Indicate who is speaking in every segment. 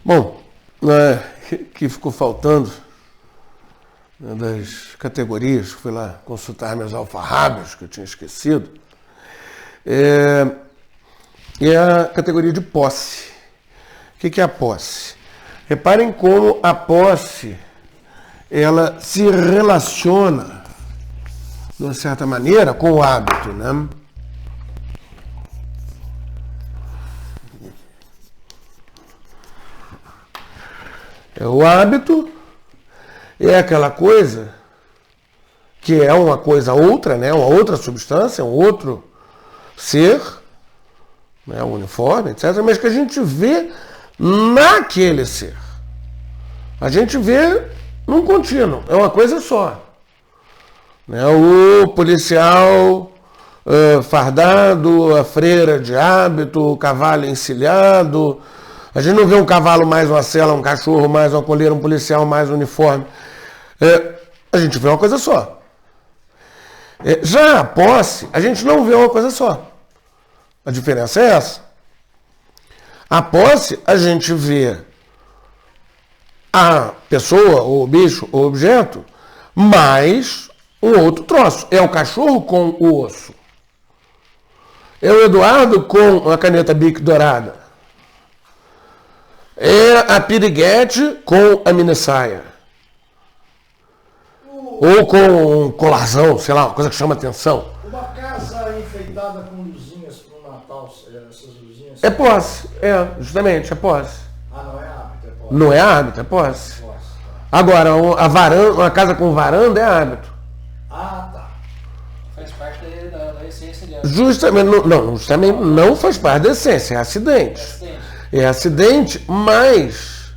Speaker 1: Bom, que ficou faltando das categorias, fui lá consultar meus alfarrábios, que eu tinha esquecido, é a categoria de posse. O que é a posse? Reparem como a posse, ela se relaciona, de uma certa maneira, com o hábito, né? O hábito é aquela coisa que é uma coisa outra, né? Uma outra substância, um outro ser, né? Um uniforme, etc., mas que a gente vê naquele ser. A gente vê num contínuo, é uma coisa só. Né? O policial fardado, a freira de hábito, o cavalo encilhado. A gente não vê um cavalo mais uma sela, um cachorro mais uma coleira, um policial mais um uniforme. A gente vê uma coisa só. Já a posse, a gente não vê uma coisa só. A diferença é essa. A posse, a gente vê a pessoa, ou o bicho, ou o objeto, mais um outro troço. É o cachorro com o osso. É o Eduardo com a caneta Bic dourada. É a piriguete com a mini-saia. Ou com um colarzão, sei lá, uma coisa que chama atenção.
Speaker 2: Uma casa enfeitada com luzinhas para o Natal, essas luzinhas...
Speaker 1: É posse, justamente, é posse.
Speaker 2: Ah, não é hábito, é posse.
Speaker 1: Não é hábito, é posse.
Speaker 2: É posse, tá.
Speaker 1: Agora, a varanda, uma casa com varanda é hábito.
Speaker 2: Ah, tá.
Speaker 3: Faz parte da essência dela.
Speaker 1: Justamente não faz parte da essência, é acidente. É acidente, mas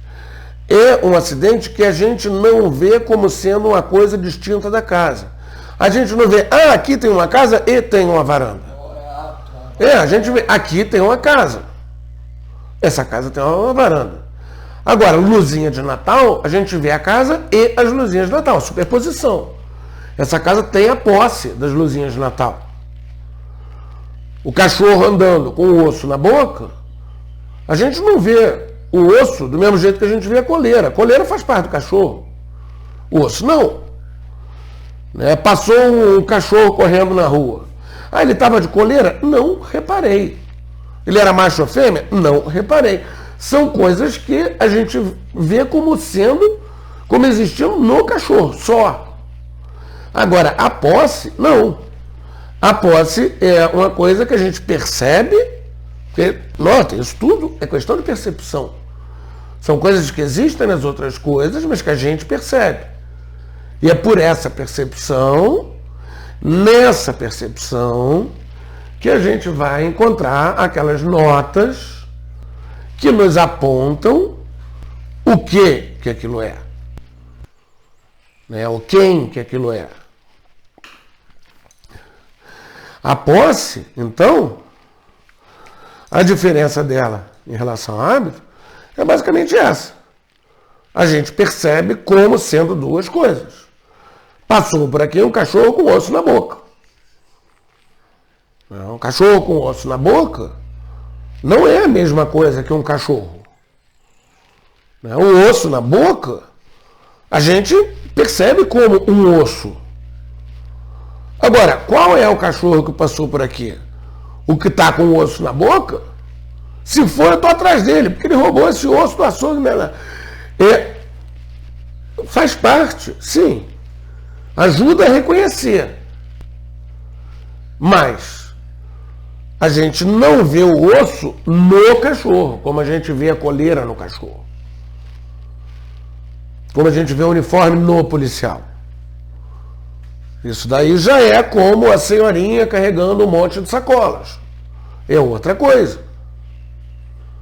Speaker 1: é um acidente que a gente não vê como sendo uma coisa distinta da casa. A gente não vê, aqui tem uma casa e tem uma varanda. A gente vê, aqui tem uma casa. Essa casa tem uma varanda. Agora, luzinha de Natal, a gente vê a casa e as luzinhas de Natal, superposição. Essa casa tem a posse das luzinhas de Natal. O cachorro andando com o osso na boca, a gente não vê o osso do mesmo jeito que a gente vê a coleira. A coleira faz parte do cachorro. O osso não. Né? Passou um cachorro correndo na rua. Ele estava de coleira? Não reparei. Ele era macho ou fêmea? Não reparei. São coisas que a gente vê como existindo no cachorro, só. Agora, a posse, não. A posse é uma coisa que a gente percebe. Porque, nota, isso tudo é questão de percepção. São coisas que existem nas outras coisas, mas que a gente percebe. E é por essa percepção, nessa percepção, que a gente vai encontrar aquelas notas que nos apontam o que aquilo é. Né? O quem que aquilo é. A posse, então, a diferença dela em relação ao hábito é basicamente essa. A gente percebe como sendo duas coisas. Passou por aqui um cachorro com osso na boca. Um cachorro com osso na boca não é a mesma coisa que um cachorro. O osso na boca, a gente percebe como um osso. Agora, qual é o cachorro que passou por aqui? O que está com o osso na boca? Se for, eu estou atrás dele, porque ele roubou esse osso do açougue. Faz parte, sim. Ajuda a reconhecer. Mas a gente não vê o osso no cachorro, como a gente vê a coleira no cachorro. Como a gente vê o uniforme no policial. Isso daí já é como a senhorinha carregando um monte de sacolas. É outra coisa.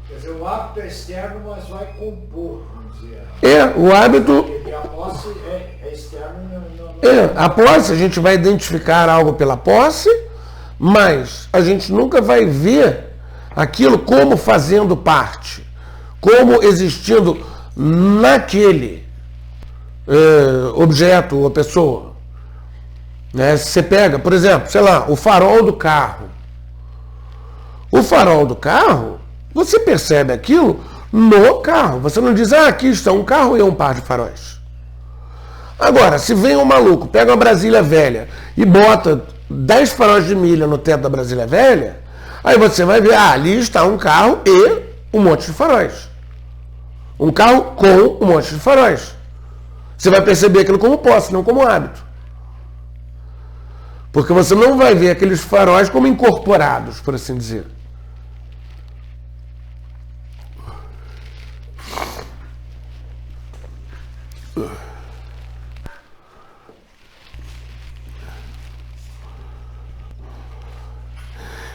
Speaker 2: Quer dizer, o hábito é externo, mas vai compor, vamos dizer.
Speaker 1: O hábito...
Speaker 2: Porque a posse é externa.
Speaker 1: A posse, a gente vai identificar algo pela posse, mas a gente nunca vai ver aquilo como fazendo parte, como existindo naquele objeto ou pessoa. Né? Se você pega, por exemplo, sei lá, o farol do carro. O farol do carro, você percebe aquilo no carro. Você não diz, aqui está um carro e um par de faróis. Agora, se vem um maluco, pega uma Brasília velha e bota 10 faróis de milha no teto da Brasília velha, aí você vai ver, ali está um carro e um monte de faróis. Um carro com um monte de faróis. Você vai perceber aquilo como posse, não como hábito. Porque você não vai ver aqueles faróis como incorporados, por assim dizer.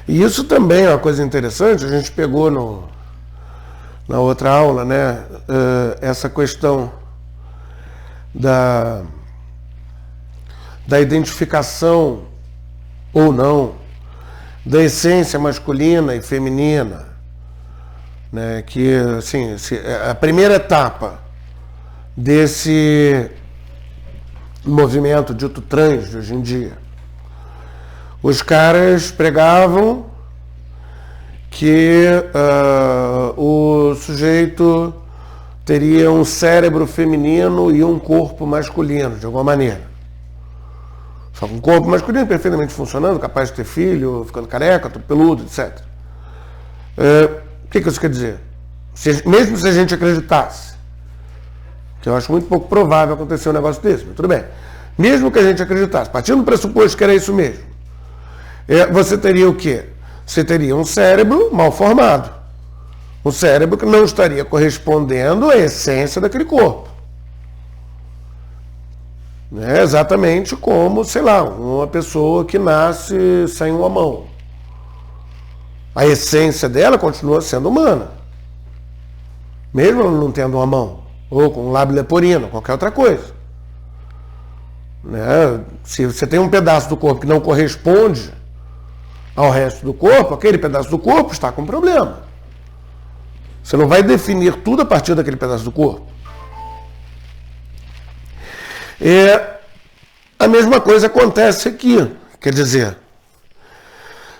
Speaker 1: E isso também é uma coisa interessante, a gente pegou na outra aula, né, essa questão da identificação ou não da essência masculina e feminina, né, que assim, a primeira etapa desse movimento dito trans de hoje em dia, os caras pregavam que o sujeito teria um cérebro feminino e um corpo masculino, de alguma maneira. Só com um corpo masculino perfeitamente funcionando, capaz de ter filho, ficando careca, tudo peludo, etc. O que isso quer dizer? Mesmo se a gente acreditasse, que eu acho muito pouco provável acontecer um negócio desse, mas tudo bem. Mesmo que a gente acreditasse, partindo do pressuposto que era isso mesmo, você teria o quê? Você teria um cérebro mal formado. Um cérebro que não estaria correspondendo à essência daquele corpo. É exatamente como, sei lá, uma pessoa que nasce sem uma mão. A essência dela continua sendo humana. Mesmo ela não tendo uma mão. Ou com um lábio leporino, qualquer outra coisa. Né? Se você tem um pedaço do corpo que não corresponde ao resto do corpo, aquele pedaço do corpo está com problema. Você não vai definir tudo a partir daquele pedaço do corpo. A mesma coisa acontece aqui. Quer dizer,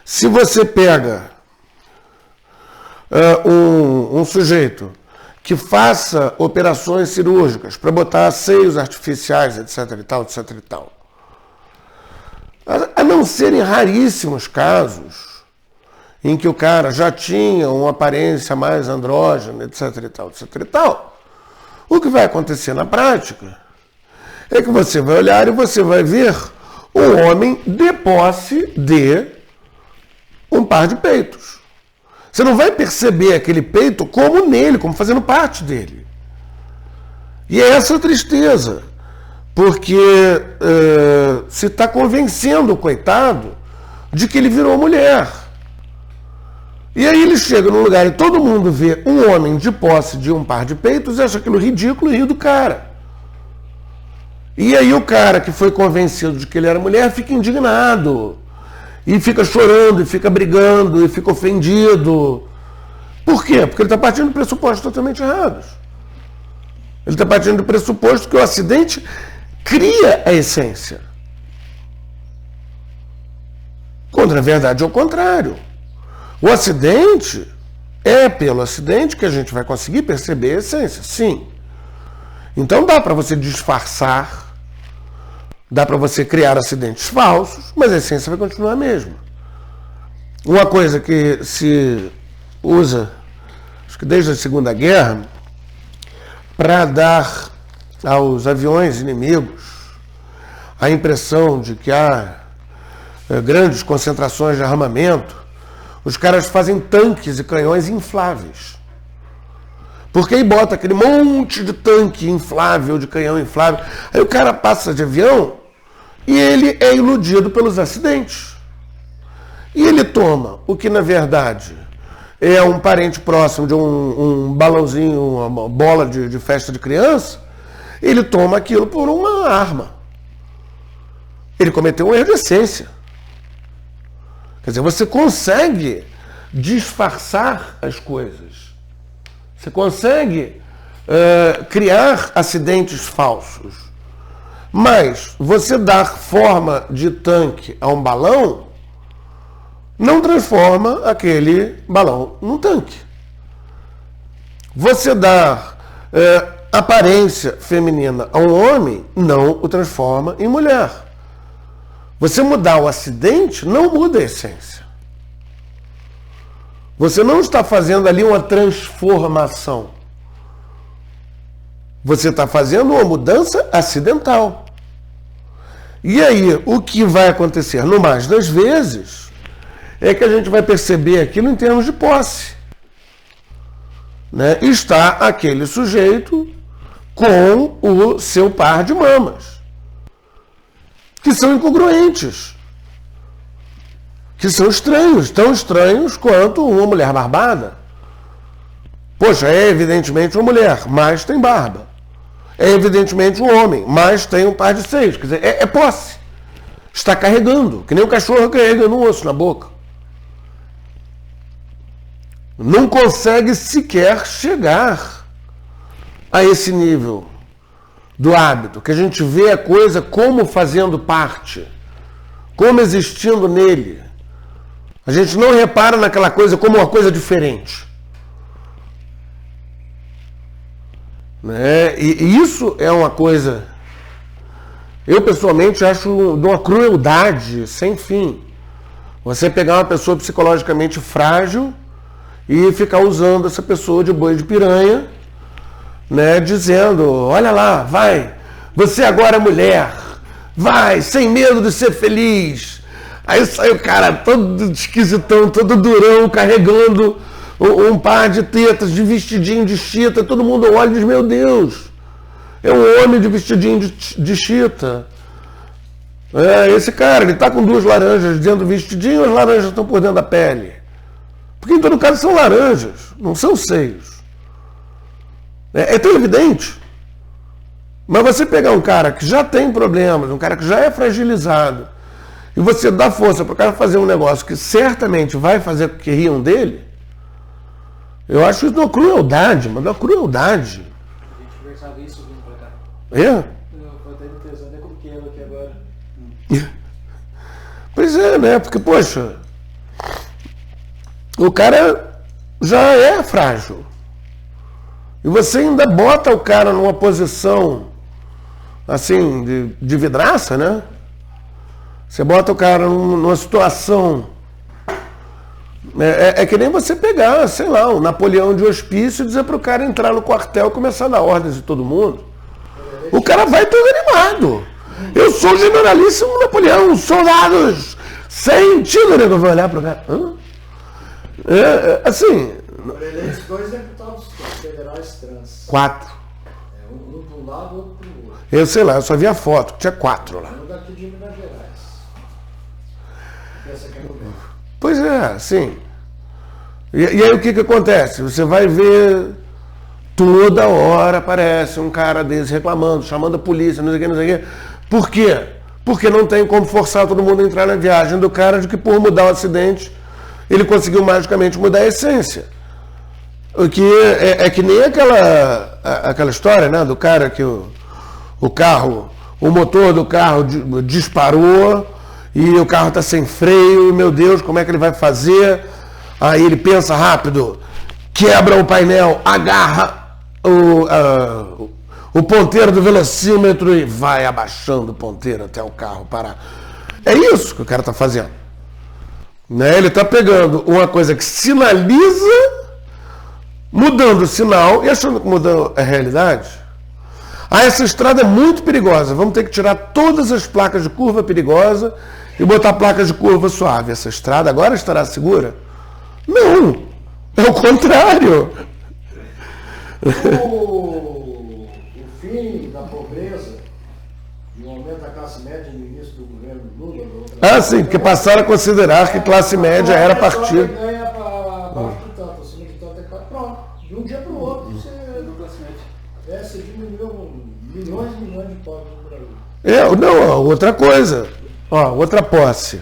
Speaker 1: se você pega um sujeito que faça operações cirúrgicas para botar seios artificiais, etc e tal, etc e tal, a não serem raríssimos casos em que o cara já tinha uma aparência mais andrógena, etc e tal, etc e tal, o que vai acontecer na prática é que você vai olhar e você vai ver um homem de posse de um par de peitos. Você não vai perceber aquele peito como nele, como fazendo parte dele. E é essa a tristeza. Porque se está convencendo o coitado de que ele virou mulher. E aí ele chega num lugar e todo mundo vê um homem de posse de um par de peitos e acha aquilo ridículo e ri do cara. E aí o cara que foi convencido de que ele era mulher fica indignado. E fica chorando, e fica brigando, e fica ofendido. Por quê? Porque ele está partindo de pressupostos totalmente errados. Ele está partindo do pressuposto que o acidente cria a essência. Quando na verdade é o contrário. O acidente é pelo acidente que a gente vai conseguir perceber a essência, sim. Então dá para você disfarçar, dá para você criar acidentes falsos, mas a essência vai continuar a mesma. Uma coisa que se usa, acho que desde a Segunda Guerra, para dar aos aviões inimigos a impressão de que há grandes concentrações de armamento, os caras fazem tanques e canhões infláveis. Porque aí bota aquele monte de tanque inflável, de canhão inflável. Aí o cara passa de avião e ele é iludido pelos acidentes. E ele toma o que na verdade é um parente próximo de um balãozinho, uma bola de festa de criança, ele toma aquilo por uma arma. Ele cometeu um erro de essência. Quer dizer, você consegue disfarçar as coisas. Você consegue criar acidentes falsos. Mas você dar forma de tanque a um balão não transforma aquele balão num tanque. Você dar aparência feminina a um homem não o transforma em mulher. Você mudar o acidente não muda a essência. Você não está fazendo ali uma transformação. Você está fazendo uma mudança acidental. E aí, o que vai acontecer, no mais das vezes, é que a gente vai perceber aquilo em termos de posse. Né? Está aquele sujeito com o seu par de mamas, que são incongruentes, que são estranhos, tão estranhos quanto uma mulher barbada. Poxa, é evidentemente uma mulher, mas tem barba. É evidentemente um homem, mas tem um par de seios. Quer dizer, é posse. Está carregando, que nem o cachorro carrega no osso, na boca. Não consegue sequer chegar a esse nível do hábito, que a gente vê a coisa como fazendo parte, como existindo nele. A gente não repara naquela coisa como uma coisa diferente. Né? E isso é uma coisa, eu pessoalmente acho de uma crueldade sem fim. Você pegar uma pessoa psicologicamente frágil e ficar usando essa pessoa de boi de piranha, né, dizendo, olha lá, vai, você agora é mulher, vai, sem medo de ser feliz. Aí sai o cara todo esquisitão, todo durão, carregando um par de tetas, de vestidinho de chita, todo mundo olha e diz, meu Deus, é um homem de vestidinho de chita. Esse cara, ele está com 2 laranjas dentro do vestidinho, as laranjas estão por dentro da pele. Porque em todo caso são laranjas, não são seios. É tão evidente. Mas você pegar um cara que já tem problemas, um cara que já é fragilizado, e você dá força para o cara fazer um negócio que certamente vai fazer com que riam dele, eu acho isso uma crueldade, mas uma crueldade.
Speaker 3: A gente conversava isso vindo pra cá.
Speaker 1: É?
Speaker 3: Eu vou até intenção, até coloquei ela aqui agora.
Speaker 1: Pois é, né? Porque, poxa, o cara já é frágil. E você ainda bota o cara numa posição, assim, de vidraça, né? Você bota o cara numa situação... É que nem você pegar, sei lá, o Napoleão de hospício e dizer para o cara entrar no quartel e começar a dar ordens de todo mundo. O cara vai todo animado. Eu sou o generalíssimo Napoleão, soldados, sem tiro, né? Eu vou olhar para o cara. Assim...
Speaker 2: Por eleitos 2 deputados federais trans.
Speaker 1: 4.
Speaker 2: Um para um lado, outro para o outro.
Speaker 1: Eu sei lá, eu só vi a foto, tinha 4 lá.
Speaker 2: Um daqui de Minas Gerais. Essa aqui é mulher.
Speaker 1: Pois é, sim. E aí o que acontece? Você vai ver toda hora aparece um cara desse reclamando, chamando a polícia, não sei o que, não sei o que. Por quê? Porque não tem como forçar todo mundo a entrar na viagem do cara de que por mudar o acidente ele conseguiu magicamente mudar a essência. O que é que nem aquela história, né, do cara que o motor do carro disparou e o carro está sem freio, e, meu Deus, como é que ele vai fazer? Aí ele pensa rápido, quebra o painel, agarra o ponteiro do velocímetro e vai abaixando o ponteiro até o carro parar. É isso que o cara está fazendo. Né? Ele está pegando uma coisa que sinaliza, mudando o sinal e achando que mudou a realidade. Essa estrada é muito perigosa, vamos ter que tirar todas as placas de curva perigosa e botar placas de curva suave. Essa estrada agora estará segura? Não, é o contrário.
Speaker 2: O fim da pobreza e o aumento da classe média no início do governo Lula...
Speaker 1: Sim, porque passaram a considerar que classe média era partido.
Speaker 2: Ganha abaixo de tanto, acima de tanto, pronto. De um dia para o outro, você diminuiu milhões e milhões de pobres no Brasil.
Speaker 1: Não, outra coisa. Outra posse.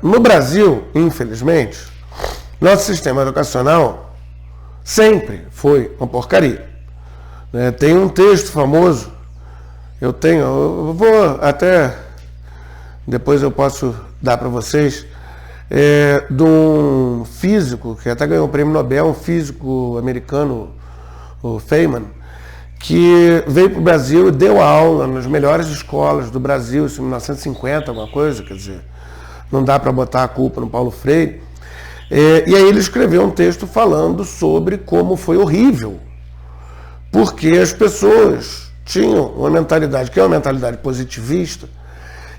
Speaker 1: No Brasil, infelizmente, nosso sistema educacional sempre foi uma porcaria. Tem um texto famoso, eu vou até, depois eu posso dar para vocês, de um físico, que até ganhou o prêmio Nobel, um físico americano, o Feynman, que veio para o Brasil e deu aula nas melhores escolas do Brasil, isso em 1950, alguma coisa, quer dizer, não dá para botar a culpa no Paulo Freire. E aí ele escreveu um texto falando sobre como foi horrível, porque as pessoas tinham uma mentalidade, que é uma mentalidade positivista,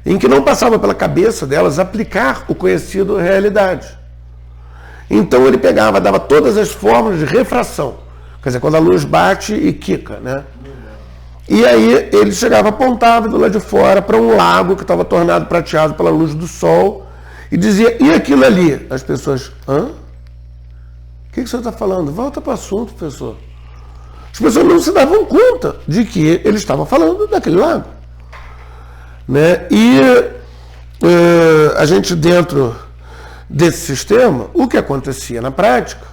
Speaker 1: em que não passava pela cabeça delas aplicar o conhecido à realidade. Então ele pegava, dava todas as fórmulas de refração, quer dizer, quando a luz bate e quica, né? E aí ele chegava, apontava do lado de fora para um lago que estava tornado prateado pela luz do sol e dizia, e aquilo ali? As pessoas, hã? O que o senhor está falando? Volta para o assunto, professor. As pessoas não se davam conta de que ele estava falando daquele lago. Né? E a gente, dentro desse sistema, o que acontecia na prática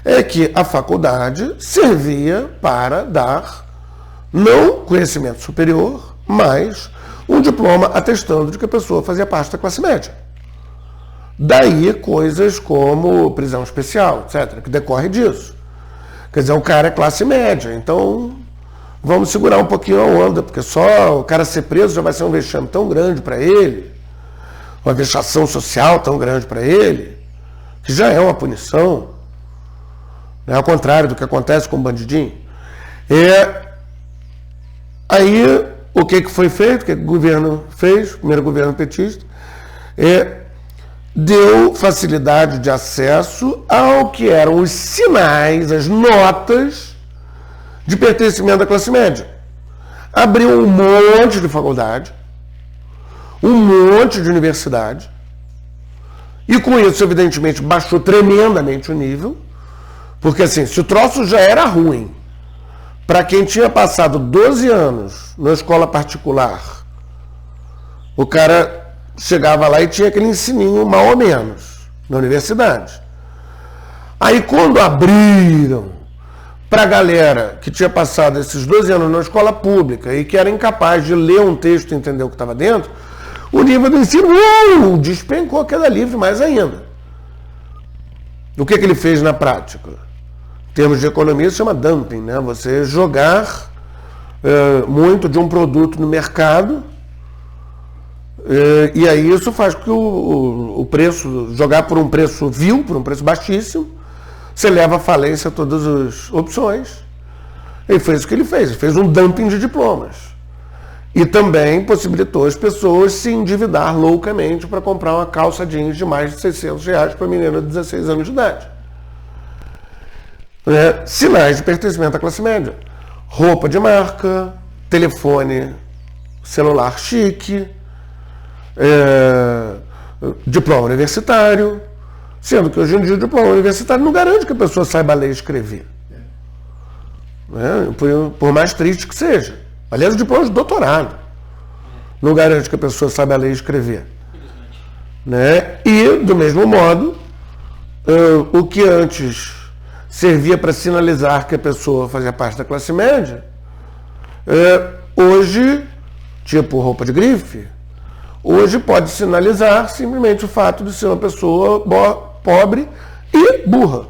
Speaker 1: é que a faculdade servia para dar não conhecimento superior, mas um diploma atestando de que a pessoa fazia parte da classe média. Daí coisas como prisão especial, etc., que decorre disso. Quer dizer, o cara é classe média, então vamos segurar um pouquinho a onda, porque só o cara ser preso já vai ser um vexame tão grande para ele, uma vexação social tão grande para ele, que já é uma punição, né? Ao contrário do que acontece com o bandidinho. Aí, o que foi feito, o que o governo fez, o primeiro governo petista, deu facilidade de acesso ao que eram os sinais, as notas de pertencimento à classe média. Abriu um monte de faculdade, um monte de universidade, e com isso, evidentemente, baixou tremendamente o nível, porque assim, se o troço já era ruim, para quem tinha passado 12 anos na escola particular, o cara chegava lá e tinha aquele ensininho mal ou menos na universidade. Aí quando abriram para a galera que tinha passado esses 12 anos na escola pública e que era incapaz de ler um texto e entender o que estava dentro, o nível do ensino despencou a queda livre mais ainda. O que ele fez na prática? Em termos de economia, isso chama dumping, né? Você jogar muito de um produto no mercado, e aí isso faz com que o preço, jogar por um preço vil, por um preço baixíssimo, você leva à falência todas as opções. Ele fez o que ele fez um dumping de diplomas. E também possibilitou as pessoas se endividar loucamente para comprar uma calça jeans de mais de R$600 para menina de 16 anos de idade. Sinais de pertencimento à classe média. Roupa de marca, telefone celular chique, diploma universitário, sendo que hoje em dia o diploma universitário não garante que a pessoa saiba ler e escrever. Por mais triste que seja. Aliás, o diploma de doutorado não garante que a pessoa saiba ler e escrever. Né? E, do mesmo modo, o que antes servia para sinalizar que a pessoa fazia parte da classe média, hoje, tipo roupa de grife, hoje pode sinalizar simplesmente o fato de ser uma pessoa pobre e burra.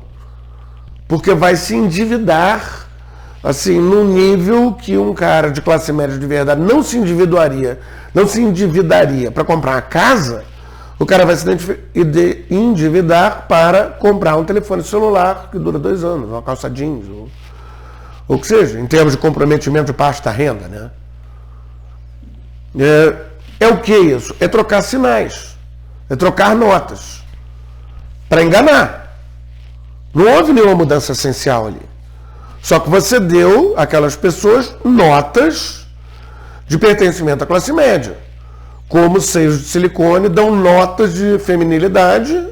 Speaker 1: Porque vai se endividar, assim, num nível que um cara de classe média de verdade não se endividaria para comprar uma casa, o cara vai se endividar para comprar um telefone celular que dura 2 anos, uma calça jeans, ou o que seja, em termos de comprometimento de parte da renda, né? É o que isso? É trocar sinais, é trocar notas, para enganar. Não houve nenhuma mudança essencial ali. Só que você deu àquelas pessoas notas de pertencimento à classe média. Como seios de silicone dão notas de feminilidade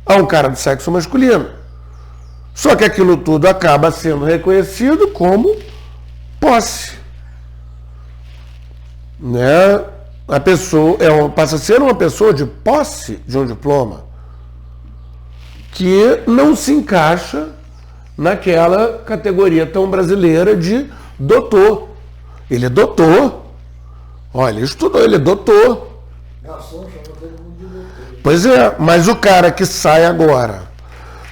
Speaker 1: a um cara de sexo masculino. Só que aquilo tudo acaba sendo reconhecido como posse. Né? A pessoa passa a ser uma pessoa de posse de um diploma que não se encaixa naquela categoria tão brasileira de doutor. Ele é doutor. Olha, ele estudou, ele é doutor.
Speaker 2: Garçom chama todo mundo de
Speaker 1: Pois é, mas o cara que sai agora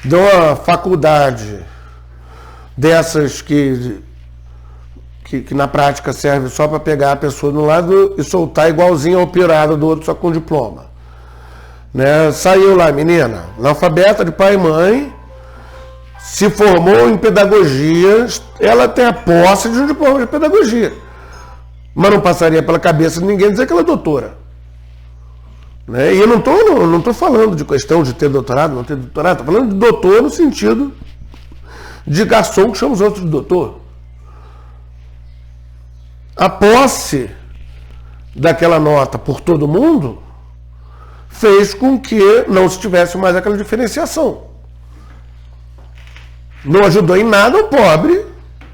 Speaker 1: de uma faculdade dessas que na prática serve só para pegar a pessoa de um lado e soltar igualzinho ao pirado do outro, só com diploma. Né? Saiu lá, menina, analfabeta de pai e mãe, se formou em pedagogia, ela tem a posse de um diploma de pedagogia. Mas não passaria pela cabeça de ninguém dizer que ela é doutora. Né? E eu não estou falando de questão de ter doutorado, não ter doutorado, estou falando de doutor no sentido de garçom que chama os outros de doutor. A posse daquela nota por todo mundo fez com que não se tivesse mais aquela diferenciação. Não ajudou em nada o pobre,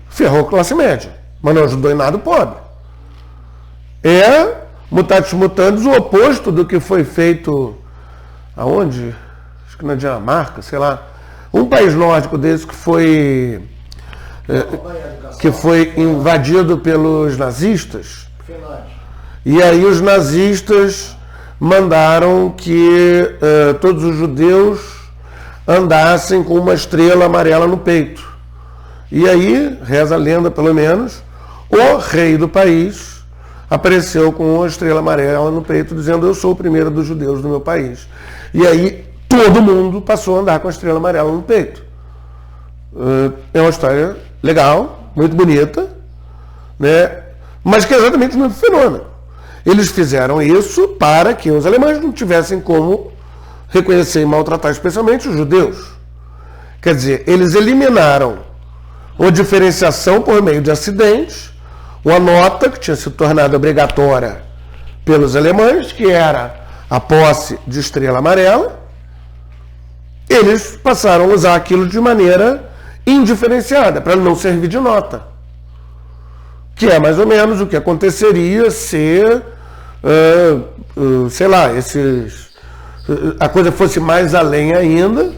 Speaker 1: ferrou a classe média, mas não ajudou em nada o pobre. É, mutatis mutandis, o oposto do que foi feito aonde? Acho que na Dinamarca, sei lá. Um país nórdico desse que foi invadido pelos nazistas. E aí os nazistas mandaram que todos os judeus andassem com uma estrela amarela no peito. E aí, reza a lenda pelo menos, o rei do país apareceu com uma estrela amarela no peito, dizendo: eu sou o primeiro dos judeus do meu país. E aí todo mundo passou a andar com a estrela amarela no peito. É uma história legal, muito bonita, né? Mas que é exatamente o mesmo fenômeno. Eles fizeram isso para que os alemães não tivessem como reconhecer e maltratar especialmente os judeus. Quer dizer, eles eliminaram a diferenciação por meio de acidentes, uma nota que tinha se tornado obrigatória pelos alemães, que era a posse de estrela amarela. Eles passaram a usar aquilo de maneira indiferenciada, para não servir de nota. Que é mais ou menos o que aconteceria se, sei lá, a coisa fosse mais além ainda,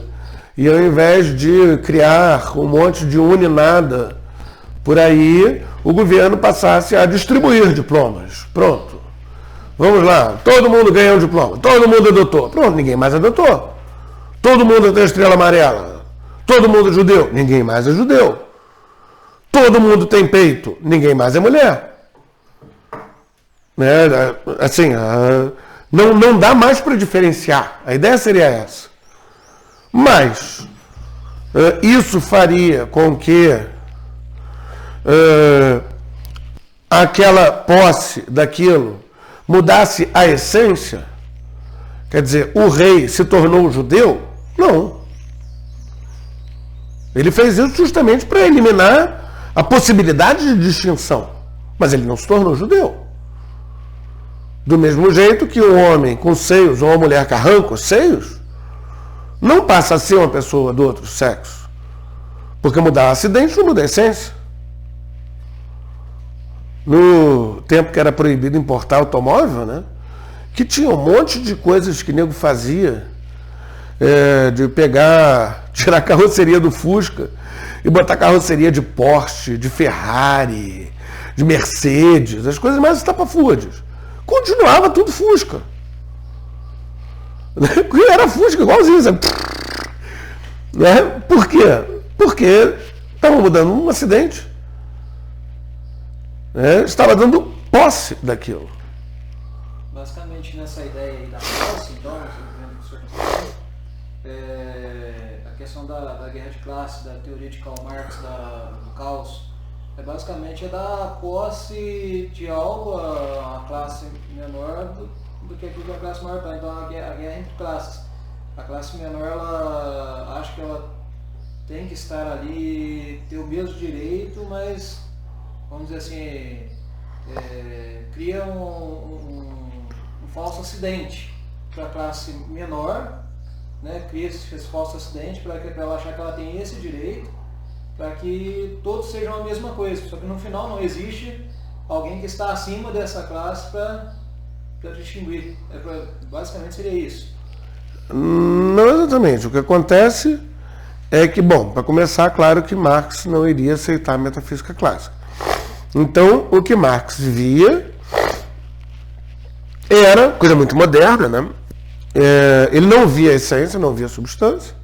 Speaker 1: e ao invés de criar um monte de uninada por aí, o governo passasse a distribuir diplomas. Pronto. Vamos lá, todo mundo ganha um diploma, todo mundo é doutor. Pronto, ninguém mais é doutor. Todo mundo tem estrela amarela. Todo mundo é judeu, ninguém mais é judeu. Todo mundo tem peito, ninguém mais é mulher. Né? Assim, não dá mais para diferenciar. A ideia seria essa. Mas isso faria com que aquela posse daquilo mudasse a essência. Quer dizer, o rei se tornou judeu? Não. Ele fez isso justamente para eliminar a possibilidade de distinção. Mas ele não se tornou judeu. Do mesmo jeito que um homem com seios ou uma mulher que arranca os seios não passa a ser uma pessoa do outro sexo. Porque mudar acidente não muda a essência. No tempo que era proibido importar automóvel, né? Que tinha um monte de coisas que o nego fazia, de tirar a carroceria do Fusca e botar carroceria de Porsche, de Ferrari, de Mercedes, as coisas mais estapafúrdias. Continuava tudo Fusca. Era Fusca, igualzinho, sabe? Né? Por quê? Porque estava mudando um acidente. Estava dando posse daquilo.
Speaker 3: Basicamente, nessa ideia aí da posse, então, a questão da guerra de classe, da teoria de Karl Marx, do caos, basicamente é dar posse de algo a classe menor do que aquilo que a classe maior está. Então, a guerra entre classes. A classe menor, ela acha que ela tem que estar ali, ter o mesmo direito, mas, vamos dizer assim, cria um falso acidente para a classe menor, né? Cria esse falso acidente para ela achar que ela tem esse direito, para que todos sejam a mesma coisa. Só que no final não existe alguém que está acima dessa classe para distinguir. Basicamente seria isso.
Speaker 1: Não exatamente. O que acontece é que, bom, para começar, claro que Marx não iria aceitar a metafísica clássica. Então, o que Marx via era coisa muito moderna, né? ele não via a essência, não via a substância,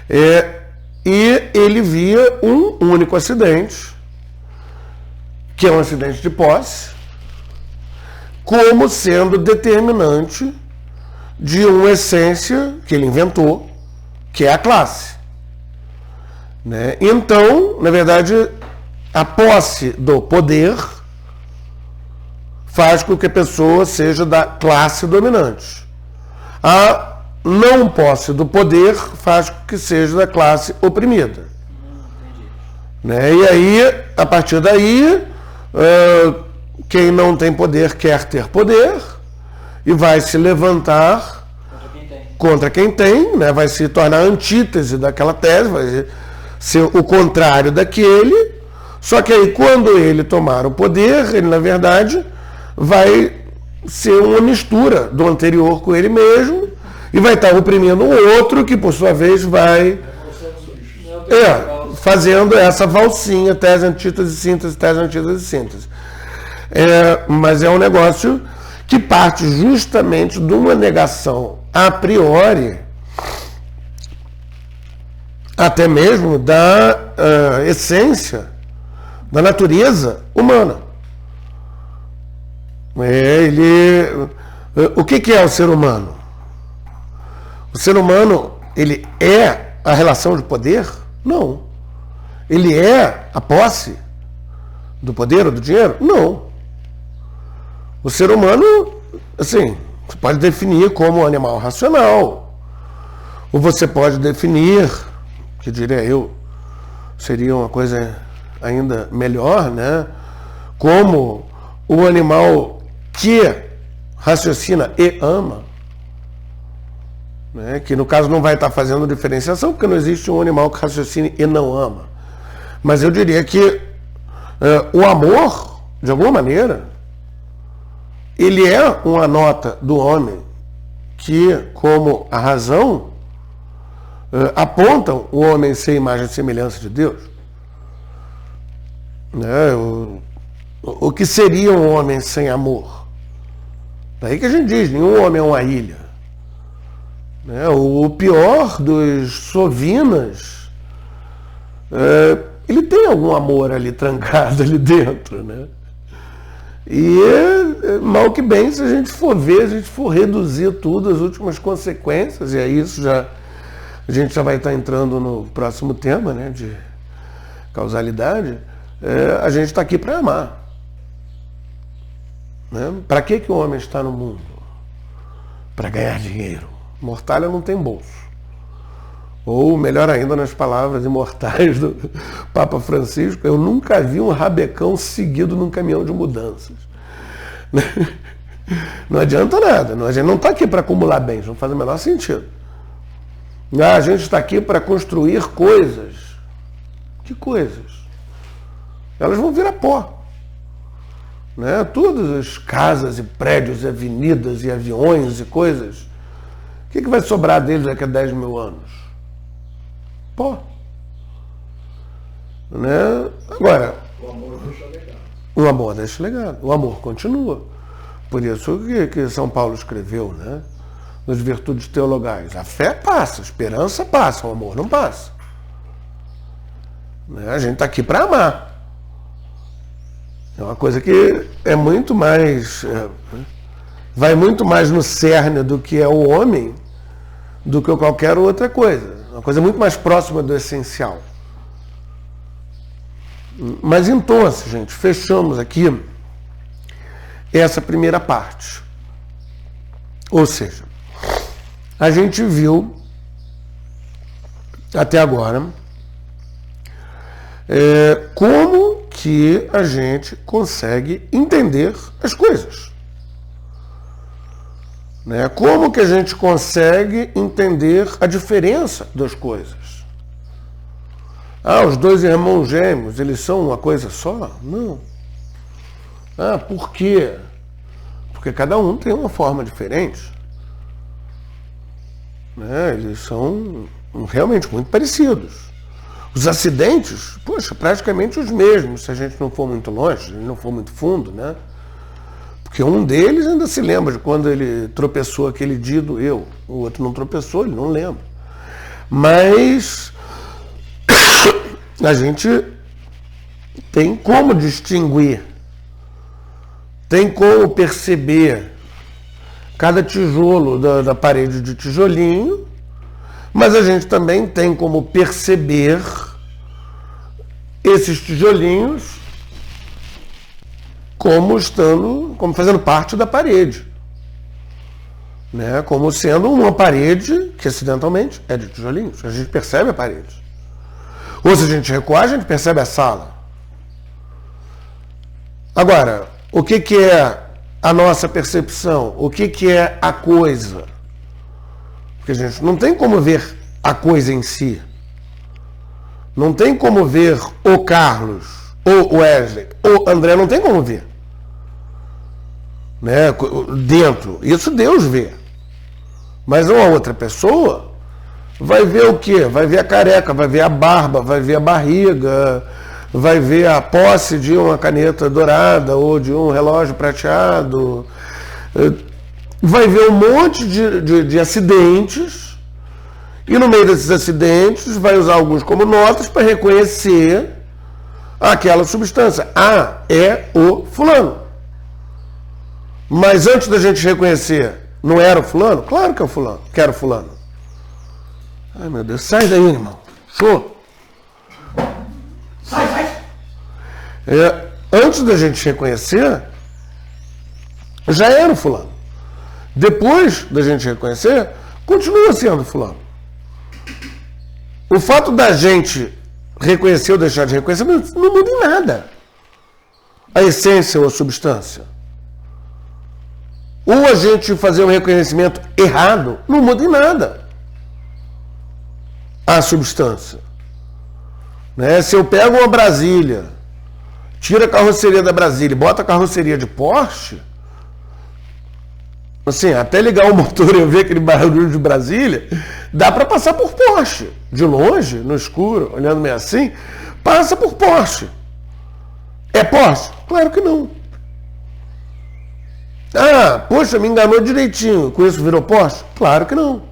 Speaker 1: e ele via um único acidente, que é um acidente de posse, como sendo determinante de uma essência que ele inventou, que é a classe. Né? Então, na verdade, a posse do poder faz com que a pessoa seja da classe dominante. A não posse do poder faz com que seja da classe oprimida. Né? E aí, a partir daí, quem não tem poder quer ter poder e vai se levantar contra quem tem, né? Vai se tornar a antítese daquela tese, vai ser o contrário daquele. Só que aí, quando ele tomar o poder, ele, na verdade, vai ser uma mistura do anterior com ele mesmo e vai estar oprimindo o outro, que, por sua vez, vai fazendo essa valsinha, tese, antítese, síntese, tese, antítese, síntese. Mas é um negócio que parte justamente de uma negação a priori, até mesmo da essência, da natureza humana. O que é o ser humano? O ser humano, ele é a relação de poder? Não. Ele é a posse do poder ou do dinheiro? Não. O ser humano, assim, você pode definir como um animal racional. Ou você pode definir, que diria eu, seria uma coisa ainda melhor, né? Como o animal que raciocina e ama. Né? Que no caso não vai estar fazendo diferenciação, porque não existe um animal que raciocine e não ama. Mas eu diria que o amor, de alguma maneira, ele é uma nota do homem que, como a razão, apontam o homem ser imagem e semelhança de Deus. Né? O que seria um homem sem amor? Daí que a gente diz, nenhum homem é uma ilha. Né? O pior dos sovinas, ele tem algum amor ali trancado ali dentro, né? E mal que bem, se a gente for ver, a gente for reduzir tudo, as últimas consequências, e aí isso a gente já vai estar entrando no próximo tema, né, de causalidade, a gente está aqui para amar. Né? Para que o homem está no mundo? Para ganhar dinheiro. Mortalha não tem bolso. Ou, melhor ainda, nas palavras imortais do Papa Francisco, eu nunca vi um rabecão seguido num caminhão de mudanças. Não adianta nada. A gente não está aqui para acumular bens, não faz o menor sentido. A gente está aqui para construir coisas. Que coisas? Elas vão virar pó. Né? Todas as casas e prédios e avenidas e aviões e coisas, o que vai sobrar deles daqui a 10 mil anos? Pó. Né? Agora,
Speaker 2: o amor deixa legado.
Speaker 1: O amor deixa legado. O amor continua. Por isso que São Paulo escreveu, né? Nas virtudes teologais. A fé passa, a esperança passa, o amor não passa. Né? A gente está aqui para amar. É uma coisa que é muito mais... vai muito mais no cerne do que é o homem do que qualquer outra coisa. Uma coisa muito mais próxima do essencial. Mas então, gente, fechamos aqui essa primeira parte. Ou seja, a gente viu até agora como que a gente consegue entender as coisas. Né? Como que a gente consegue entender a diferença das coisas? Os dois irmãos gêmeos, eles são uma coisa só? Não. Por quê? Porque cada um tem uma forma diferente. Né? Eles são realmente muito parecidos. Os acidentes, praticamente os mesmos, se a gente não for muito longe, se não for muito fundo, né? Porque um deles ainda se lembra de quando ele tropeçou aquele dia do eu. O outro não tropeçou, ele não lembra. Mas a gente tem como distinguir, tem como perceber cada tijolo da parede de tijolinho, mas a gente também tem como perceber esses tijolinhos como fazendo parte da parede, né? Como sendo uma parede que acidentalmente é de tijolinhos. A gente percebe a parede. Ou se a gente recuar, a gente percebe a sala. Agora, o que é a nossa percepção? O que é a coisa? Porque a gente não tem como ver a coisa em si. Não tem como ver o Carlos, ou o Wesley, ou o André, não tem como ver. Né? Dentro. Isso Deus vê. Mas uma outra pessoa vai ver o quê? Vai ver a careca, vai ver a barba, vai ver a barriga, vai ver a posse de uma caneta dourada ou de um relógio prateado, vai ver um monte de acidentes, e no meio desses acidentes vai usar alguns como notas para reconhecer aquela substância. Ah, é o fulano. Mas antes da gente reconhecer, não era o fulano? Claro que é o fulano, que era o fulano. Ai, meu Deus, sai daí, irmão. Show. Sai. Antes da gente reconhecer, já era o fulano. Depois da gente reconhecer, continua sendo fulano. O fato da gente reconhecer ou deixar de reconhecer não muda em nada a essência ou a substância. Ou a gente fazer um reconhecimento errado, não muda em nada a substância. Né? Se eu pego uma Brasília, tira a carroceria da Brasília e bota a carroceria de Porsche, assim, até ligar o motor e eu ver aquele barulho de Brasília, dá para passar por Porsche. De longe, no escuro, olhando meio assim, passa por Porsche. É Porsche? Claro que não. Ah, poxa, me enganou direitinho, com isso virou Porsche? Claro que não.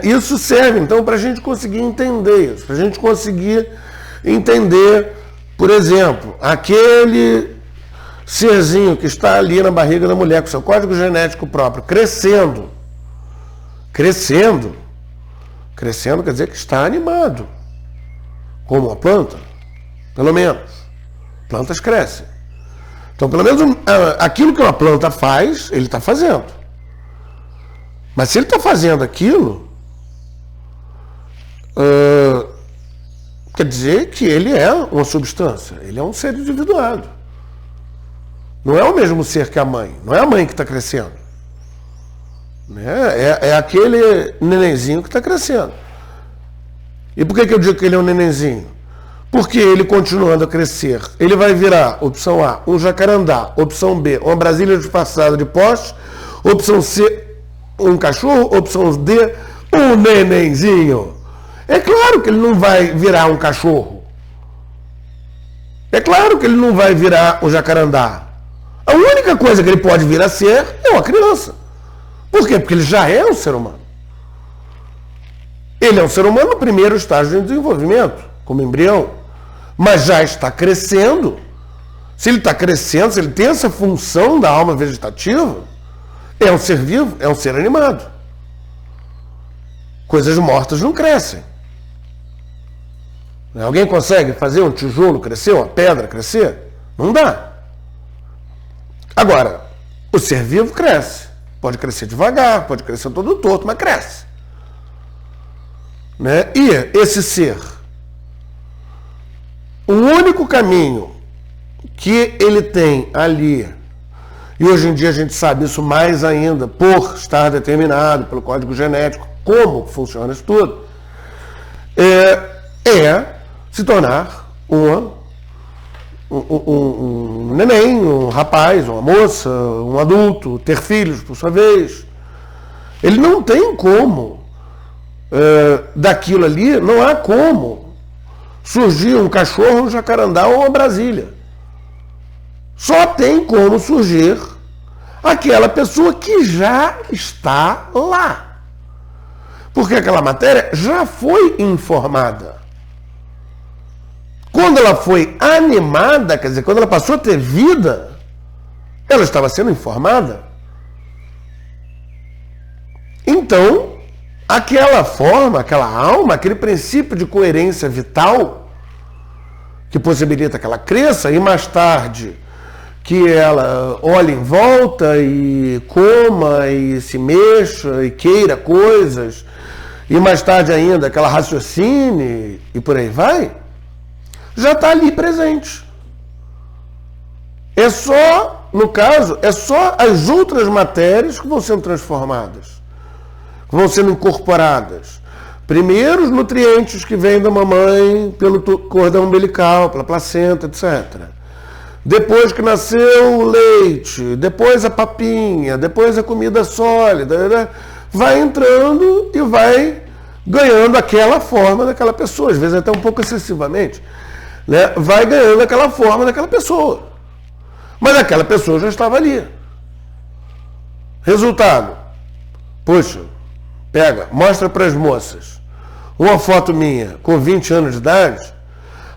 Speaker 1: Isso serve, então, para a gente conseguir entender isso, para a gente conseguir entender, por exemplo, aquele serzinho que está ali na barriga da mulher, com seu código genético próprio, crescendo quer dizer que está animado, como uma planta, pelo menos. Plantas crescem. Então, pelo menos, aquilo que uma planta faz, ele está fazendo. Mas se ele está fazendo aquilo, quer dizer que ele é uma substância, ele é um ser individuado. Não é o mesmo ser que a mãe, não é a mãe que está crescendo. É aquele nenenzinho que está crescendo. E por que eu digo que ele é um nenenzinho? Porque ele, continuando a crescer, ele vai virar, opção A, um jacarandá, opção B, uma Brasília disfarçada de Porsche, opção C, um cachorro, opção D, um nenenzinho. É claro que ele não vai virar um cachorro. É claro que ele não vai virar um jacarandá. A única coisa que ele pode vir a ser é uma criança. Por quê? Porque ele já é um ser humano. Ele é um ser humano no primeiro estágio de desenvolvimento, como embrião, mas já está crescendo. Se ele está crescendo, se ele tem essa função da alma vegetativa, é um ser vivo, é um ser animado. Coisas mortas não crescem. Alguém consegue fazer um tijolo crescer, uma pedra crescer? Não dá. Agora, o ser vivo cresce. Pode crescer devagar, pode crescer todo torto, mas cresce. E esse ser, o único caminho que ele tem ali, e hoje em dia a gente sabe isso mais ainda, por estar determinado pelo código genético, como funciona isso tudo, é se tornar um neném, um rapaz, uma moça, um adulto, ter filhos, por sua vez. Ele não tem como, daquilo ali, não há como surgir um cachorro, um jacarandá ou uma Brasília. só tem como surgir aquela pessoa que já está lá. Porque aquela matéria já foi informada. Quando ela foi animada, quer dizer, quando ela passou a ter vida, ela estava sendo informada. Então, aquela forma, aquela alma, aquele princípio de coerência vital que possibilita que ela cresça e mais tarde que ela olhe em volta e coma e se mexa e queira coisas e mais tarde ainda que ela raciocine e por aí vai, já está ali presente. É só, no caso, é só as outras matérias que vão sendo transformadas, que vão sendo incorporadas. Primeiro, os nutrientes que vêm da mamãe pelo cordão umbilical, pela placenta, etc. Depois que nasceu o leite, depois a papinha, depois a comida sólida, vai entrando e vai ganhando aquela forma daquela pessoa, às vezes até um pouco excessivamente, né? Vai ganhando aquela forma daquela pessoa. Mas aquela pessoa já estava ali. Resultado, puxa, pega, mostra para as moças uma foto minha com 20 anos de idade,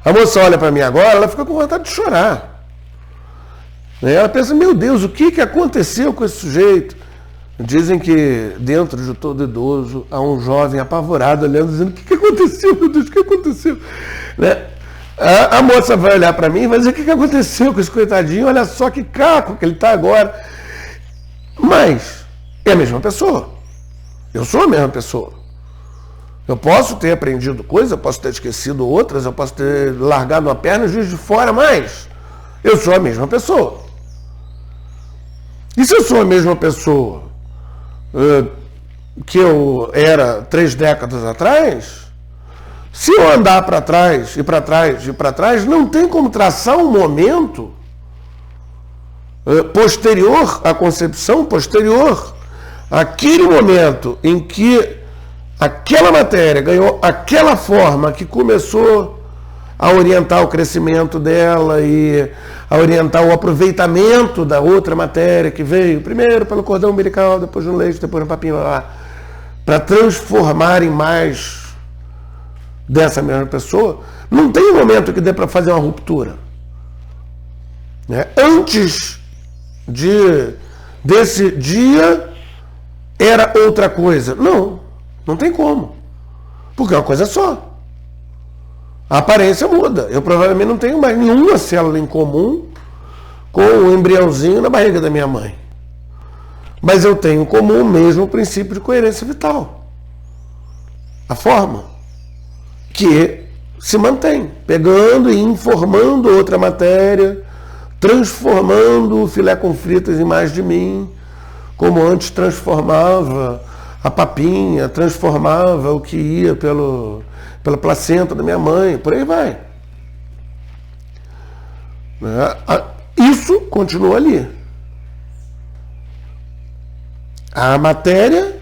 Speaker 1: a moça olha para mim agora, ela fica com vontade de chorar. Ela pensa, meu Deus, o que aconteceu com esse sujeito? Dizem que dentro de todo idoso há um jovem apavorado olhando, dizendo, o que aconteceu, meu Deus, o que aconteceu? Né? A moça vai olhar para mim e vai dizer, o que aconteceu com esse coitadinho? Olha só que caco que ele está agora. Mas é a mesma pessoa. Eu sou a mesma pessoa. Eu posso ter aprendido coisas, eu posso ter esquecido outras, eu posso ter largado uma perna e juiz de fora, mas eu sou a mesma pessoa. E se eu sou a mesma pessoa que eu era 3 décadas atrás, se eu andar para trás e para trás e para trás, não tem como traçar um momento posterior à concepção, posterior àquele momento em que aquela matéria ganhou aquela forma que começou a orientar o crescimento dela e a orientar o aproveitamento da outra matéria que veio primeiro pelo cordão umbilical, depois no leite, depois no papinho, para transformar em mais dessa mesma pessoa, não tem um momento que dê para fazer uma ruptura. Né? Antes desse dia era outra coisa. Não tem como. Porque é uma coisa só. A aparência muda. Eu provavelmente não tenho mais nenhuma célula em comum com o embriãozinho na barriga da minha mãe. Mas eu tenho em comum o mesmo princípio de coerência vital. A forma que se mantém, pegando e informando outra matéria, transformando o filé com fritas em mais de mim, como antes transformava a papinha, transformava o que ia pela placenta da minha mãe, por aí vai. Isso continua ali. A matéria,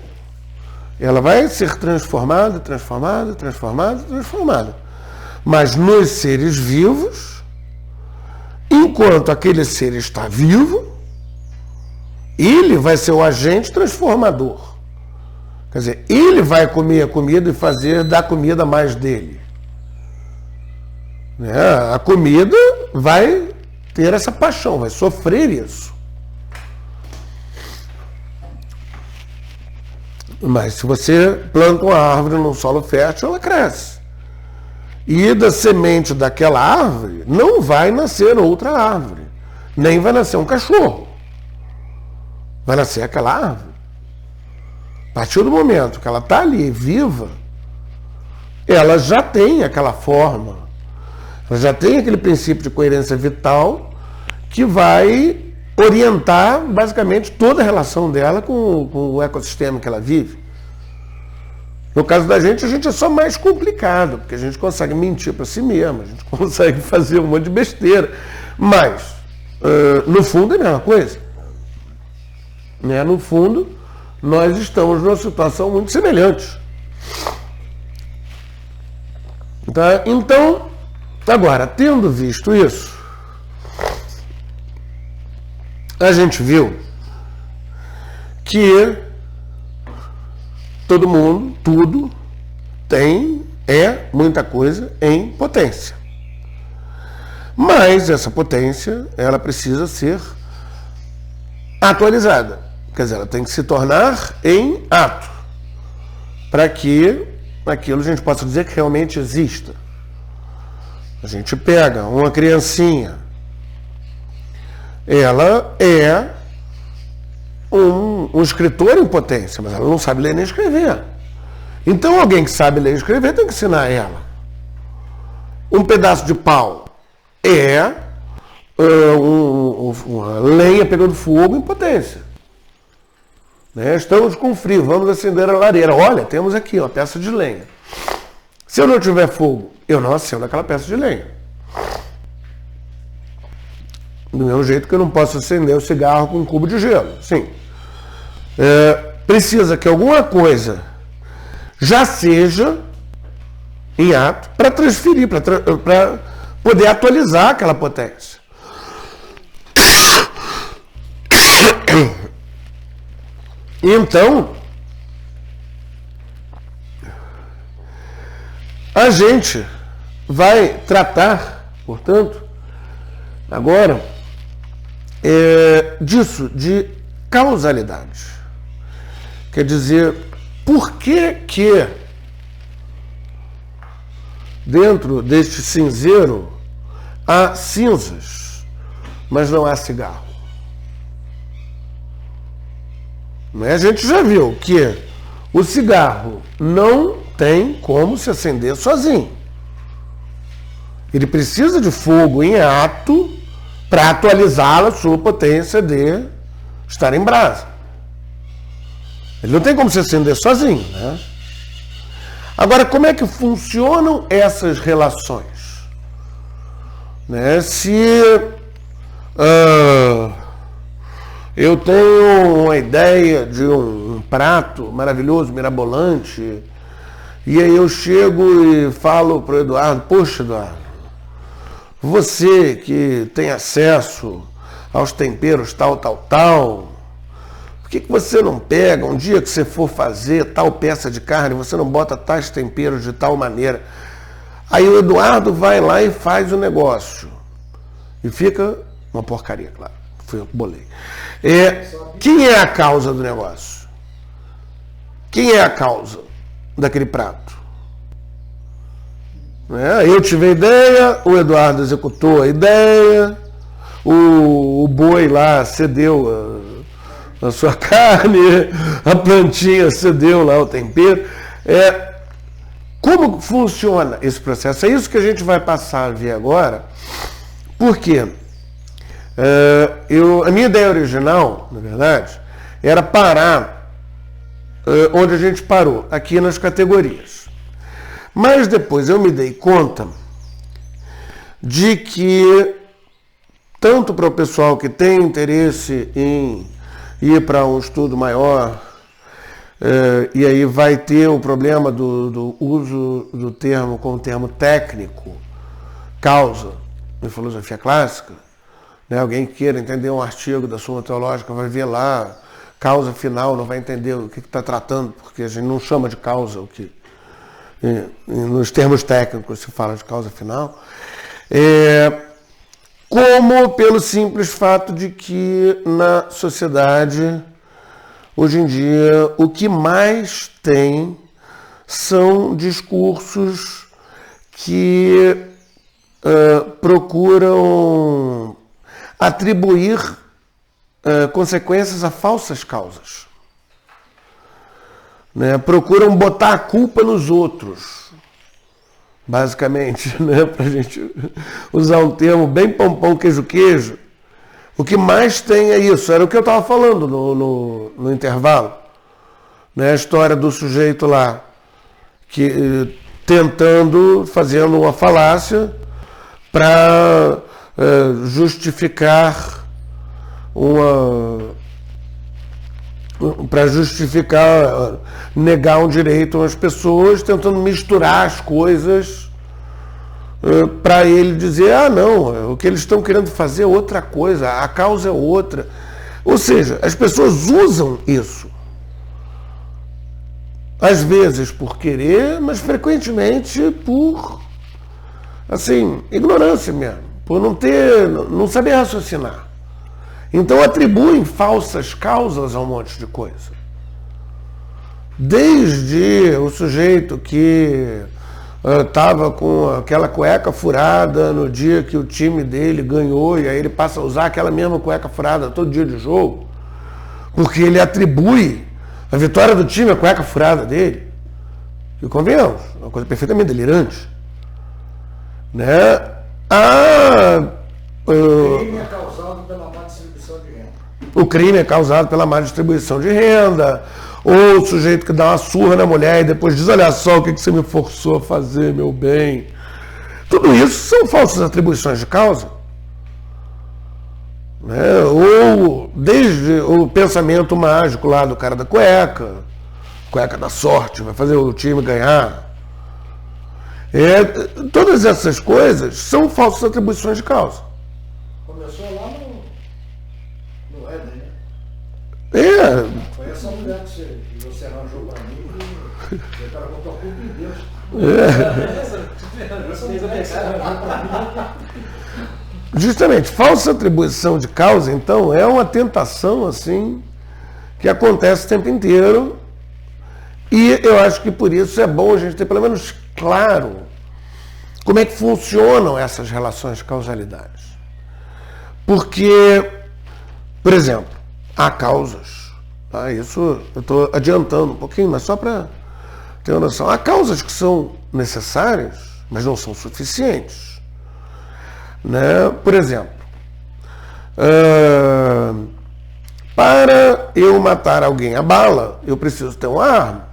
Speaker 1: ela vai ser transformada, transformada, transformada, transformada. Mas nos seres vivos, enquanto aquele ser está vivo, ele vai ser o agente transformador. Quer dizer, ele vai comer a comida e fazer da comida mais dele. A comida vai ter essa paixão, vai sofrer isso. Mas se você planta uma árvore num solo fértil, ela cresce. E da semente daquela árvore não vai nascer outra árvore. Nem vai nascer um cachorro. Vai nascer aquela árvore. A partir do momento que ela está ali, viva, ela já tem aquela forma. Ela já tem aquele princípio de coerência vital que vai orientar basicamente toda a relação dela com o ecossistema que ela vive. No caso da gente, a gente é só mais complicado, porque a gente consegue mentir para si mesmo, a gente consegue fazer um monte de besteira. Mas, no fundo, é a mesma coisa. Né? No fundo, nós estamos numa situação muito semelhante. Tá? Então, agora, tendo visto isso, a gente viu que todo mundo, tudo, muita coisa em potência. Mas essa potência, ela precisa ser atualizada. Quer dizer, ela tem que se tornar em ato, para que aquilo a gente possa dizer que realmente exista. A gente pega uma criancinha, ela é um escritor em potência, mas ela não sabe ler nem escrever. Então alguém que sabe ler e escrever tem que ensinar ela. Um pedaço de pau uma lenha pegando fogo em potência. Né? Estamos com frio, vamos acender a lareira. Olha, temos aqui uma peça de lenha. Se eu não tiver fogo, eu não acendo aquela peça de lenha. Do mesmo jeito que eu não posso acender o cigarro com um cubo de gelo. Sim. Precisa que alguma coisa já seja em ato para transferir, para poder atualizar aquela potência. Então, a gente vai tratar, portanto, agora, disso, de causalidade. Quer dizer, por que dentro deste cinzeiro há cinzas, mas não há cigarro? A gente já viu que o cigarro não tem como se acender sozinho. Ele precisa de fogo em ato para atualizar a sua potência de estar em brasa. Ele não tem como se acender sozinho, né? Agora, como é que funcionam essas relações? Né? Se eu tenho uma ideia de um prato maravilhoso, mirabolante, e aí eu chego e falo para o Eduardo: poxa, Eduardo, você que tem acesso aos temperos tal, por que você não pega, um dia que você for fazer tal peça de carne, você não bota tais temperos de tal maneira? Aí o Eduardo vai lá e faz o negócio. E fica uma porcaria, claro. Foi eu que bolei. Quem é a causa do negócio? Quem é a causa daquele prato? Eu tive a ideia, o Eduardo executou a ideia, o boi lá cedeu a sua carne, a plantinha cedeu lá o tempero. Como funciona esse processo? É isso que a gente vai passar a ver agora, porque a minha ideia original, na verdade, era parar onde a gente parou, aqui nas categorias. Mas depois eu me dei conta de que, tanto para o pessoal que tem interesse em ir para um estudo maior, e aí vai ter o problema do uso do termo como termo técnico, causa, em filosofia clássica, né? Alguém que queira entender um artigo da Suma Teológica vai ver lá, causa final, não vai entender o que está tratando, porque a gente não chama de causa o que nos termos técnicos se fala de causa final, como pelo simples fato de que na sociedade, hoje em dia, o que mais tem são discursos que procuram atribuir consequências a falsas causas. Né? Procuram botar a culpa nos outros, basicamente, né? Para a gente usar um termo bem pão, queijo. O que mais tem é isso, era o que eu estava falando no intervalo. Né? A história do sujeito lá, que fazendo uma falácia para justificar negar um direito às pessoas, tentando misturar as coisas para ele dizer: não, o que eles estão querendo fazer é outra coisa, a causa é outra. Ou seja, as pessoas usam isso. Às vezes por querer, mas frequentemente por, assim, ignorância mesmo. Por não saber raciocinar. Então atribuem falsas causas a um monte de coisa. Desde o sujeito que estava com aquela cueca furada no dia que o time dele ganhou, e aí ele passa a usar aquela mesma cueca furada todo dia de jogo, porque ele atribui a vitória do time à cueca furada dele. E convenhamos, é uma coisa perfeitamente delirante. Né?
Speaker 2: O crime é causado pela má distribuição de renda.
Speaker 1: O crime é causado pela má distribuição de renda. Ou o sujeito que dá uma surra na mulher e depois diz, olha só o que você me forçou a fazer, meu bem. Tudo isso são falsas atribuições de causa. Né? Ou desde o pensamento mágico lá do cara da cueca da sorte, vai fazer o time ganhar. Todas essas coisas são falsas atribuições de causa.
Speaker 2: Começou lá no Éden, né? Foi essa mulher que você arranjou para mim e o cara botou a culpa em Deus. Essa mulher que você arranjou para mim.
Speaker 1: Justamente, falsa atribuição de causa, então, é uma tentação, assim, que acontece o tempo inteiro. E eu acho que por isso é bom a gente ter pelo menos claro como é que funcionam essas relações de causalidade. Porque, por exemplo, há causas, tá? Isso eu estou adiantando um pouquinho, mas só para ter uma noção. Há causas que são necessárias, mas não são suficientes. Né? Por exemplo, para eu matar alguém a bala, eu preciso ter uma arma.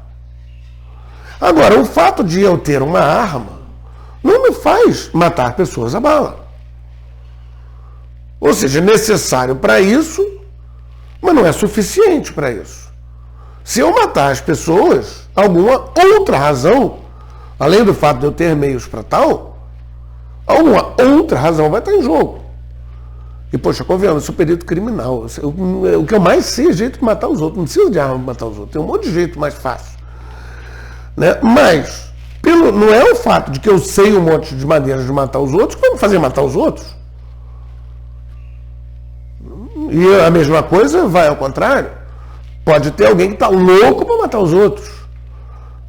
Speaker 1: Agora, o fato de eu ter uma arma não me faz matar pessoas a bala. Ou seja, é necessário para isso, mas não é suficiente para isso. Se eu matar as pessoas, alguma outra razão, além do fato de eu ter meios para tal, alguma outra razão vai estar em jogo. E, poxa, convenhamos, eu sou perito criminal. O que eu mais sei é jeito de matar os outros. Não precisa de arma para matar os outros. Tem um monte de jeito mais fácil. Né? Mas, não é o fato de que eu sei um monte de maneiras de matar os outros que vai me fazer matar os outros. E a mesma coisa vai ao contrário. Pode ter alguém que está louco para matar os outros.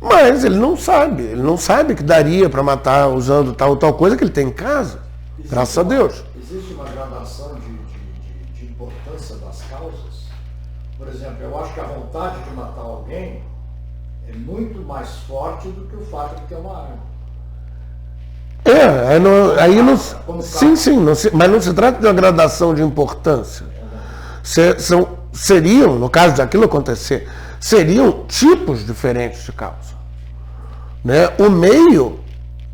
Speaker 1: Mas ele não sabe que daria para matar usando tal coisa que ele tem em casa. Graças a Deus.
Speaker 2: Existe uma gradação de importância das causas. Por exemplo, eu acho que a vontade de matar alguém é muito mais forte do que o fato de ter uma arma. Mas não se trata de uma gradação de importância. Seriam, no caso daquilo acontecer, seriam tipos diferentes de causa. Né?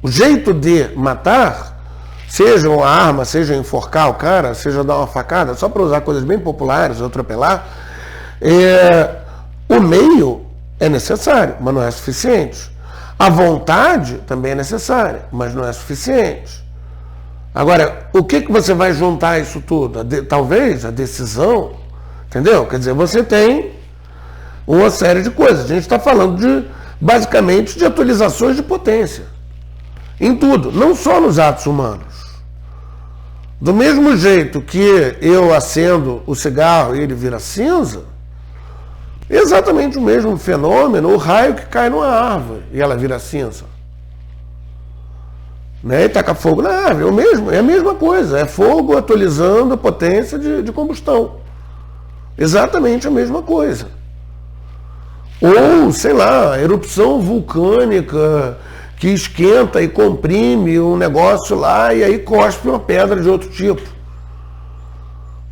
Speaker 2: O jeito de matar, seja uma arma, seja enforcar o cara, seja dar uma facada, só para usar coisas bem populares, ou atropelar, o meio é necessário, mas não é suficiente. A vontade também é necessária, mas não é suficiente. Agora, o que você vai juntar isso tudo? Talvez a decisão, entendeu? Quer dizer, você tem uma série de coisas. A gente está falando basicamente de atualizações de potência. Em tudo, não só nos atos humanos. Do mesmo jeito que eu acendo o cigarro e ele vira cinza, exatamente o mesmo fenômeno, o raio que cai numa árvore e ela vira cinza. Né? E taca fogo na árvore, é a mesma coisa, é fogo atualizando a potência de combustão. Exatamente a mesma coisa. Ou, sei lá, erupção vulcânica que esquenta e comprime um negócio lá e aí cospe uma pedra de outro tipo.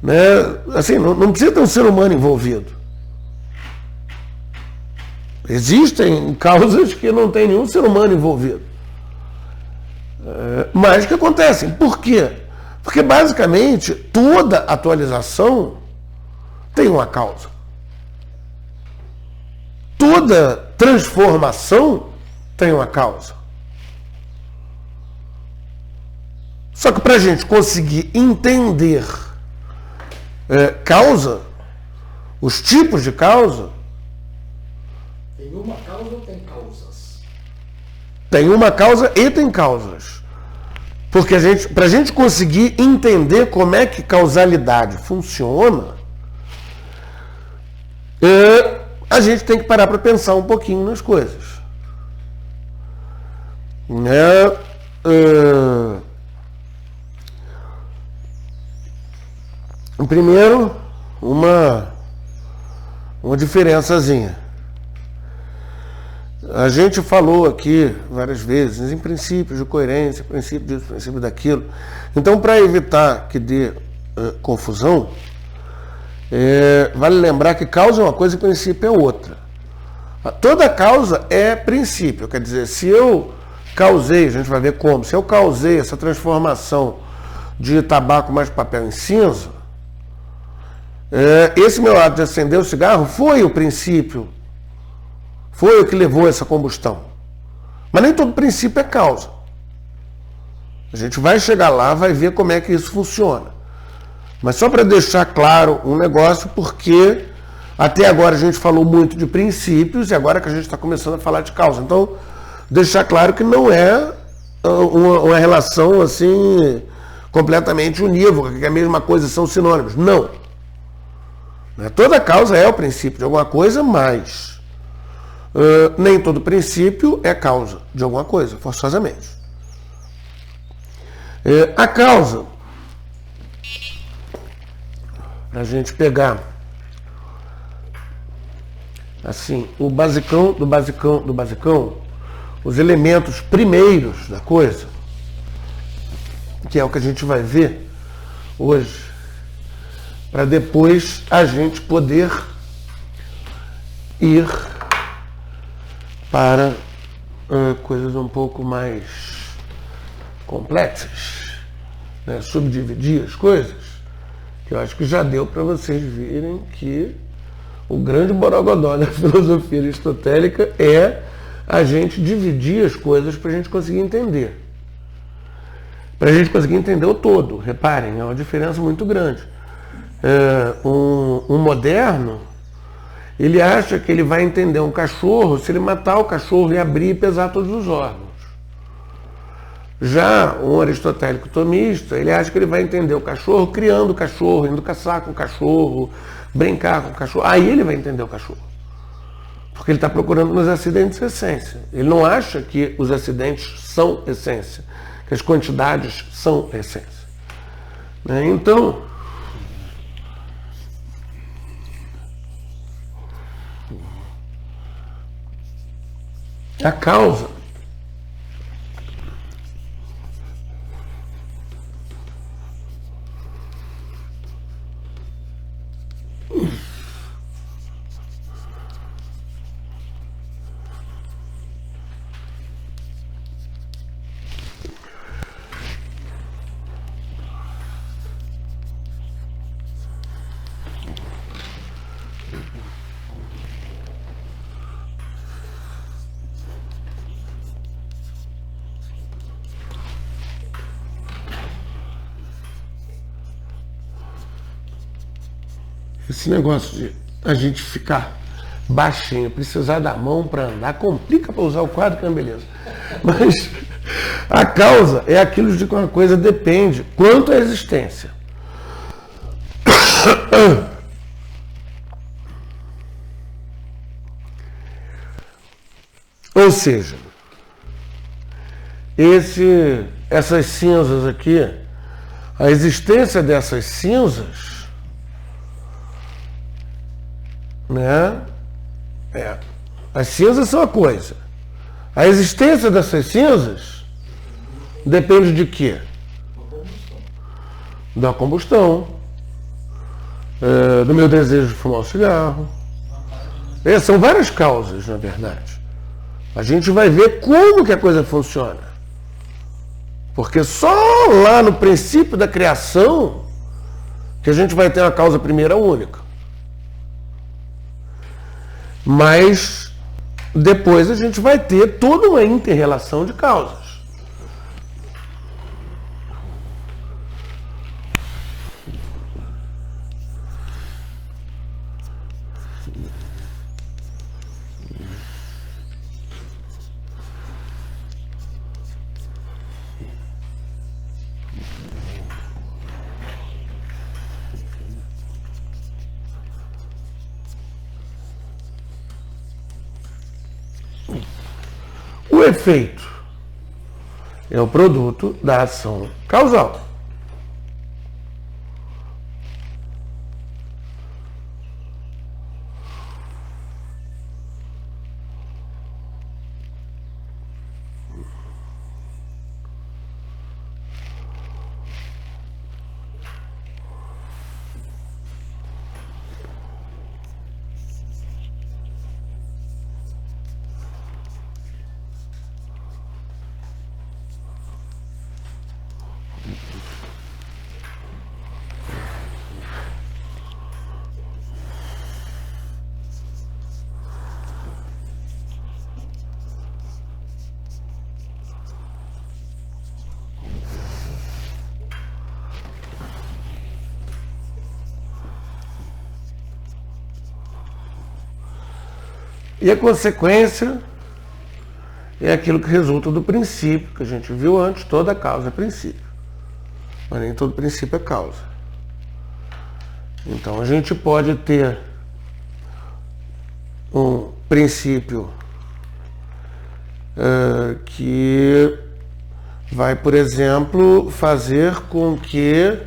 Speaker 2: Né? Assim, não precisa ter um ser humano envolvido. Existem causas que não tem nenhum ser humano envolvido. Mas que acontecem. Por quê? Porque basicamente toda atualização tem uma causa. Toda transformação tem uma causa. Só que para a gente conseguir entender causa,
Speaker 1: Os tipos de causa...
Speaker 2: Tem uma causa ou tem causas?
Speaker 1: Tem uma causa e tem causas. Porque para a gente conseguir entender como é que causalidade funciona, a gente tem que parar para pensar um pouquinho nas coisas. Primeiro, uma diferençazinha. A gente falou aqui várias vezes em princípios de coerência, princípio disso, princípio daquilo. Então, para evitar que dê confusão, vale lembrar que causa é uma coisa e princípio é outra. Toda causa é princípio, quer dizer, se eu causei, a gente vai ver como, se eu causei essa transformação de tabaco mais papel em cinza, esse meu ato de acender o cigarro foi o princípio, foi o que levou a essa combustão. Mas nem todo princípio é causa. A gente vai chegar lá, vai ver como é que isso funciona. Mas só para deixar claro um negócio, porque até agora a gente falou muito de princípios e agora que a gente está começando a falar de causa. Então, deixar claro que não é uma relação assim completamente unívoca, que é a mesma coisa, são sinônimos. Não. Toda causa é o princípio de alguma coisa, mas nem todo princípio é causa de alguma coisa, forçosamente. A causa, para a gente pegar assim, o basicão do basicão do basicão, os elementos primeiros da coisa, que é o que a gente vai ver hoje, para depois a gente poder ir para coisas um pouco mais complexas, né? Subdividir as coisas, que eu acho que já deu para vocês verem que o grande borogodó da filosofia aristotélica é a gente dividir as coisas para a gente conseguir entender. Para a gente conseguir entender o todo. Reparem, é uma diferença muito grande. Um moderno, ele acha que ele vai entender um cachorro se ele matar o cachorro e abrir e pesar todos os órgãos. Já um aristotélico tomista, ele acha que ele vai entender o cachorro criando o cachorro, indo caçar com o cachorro, brincar com o cachorro. Aí ele vai entender o cachorro. Porque ele está procurando nos acidentes essência. Ele não acha que os acidentes são essência, que as quantidades são essência. Então, a causa esse negócio de a gente ficar baixinho, precisar da mão para andar, complica para usar o quadro, que é uma beleza. Mas a causa é aquilo de que uma coisa depende quanto à existência. Ou seja, essas cinzas aqui, a existência dessas cinzas, né? As cinzas são a coisa. A existência dessas cinzas depende de quê? Da combustão, do meu desejo de fumar um cigarro. São várias causas, na verdade. A gente vai ver como que a coisa funciona. Porque só lá no princípio da criação que a gente vai ter uma causa primeira única. Mas depois a gente vai ter toda uma inter-relação de causas. O efeito é o produto da ação causal. E a consequência é aquilo que resulta do princípio, que a gente viu antes, toda causa é princípio. Mas nem todo princípio é causa. Então a gente pode ter um princípio que vai, por exemplo, fazer com que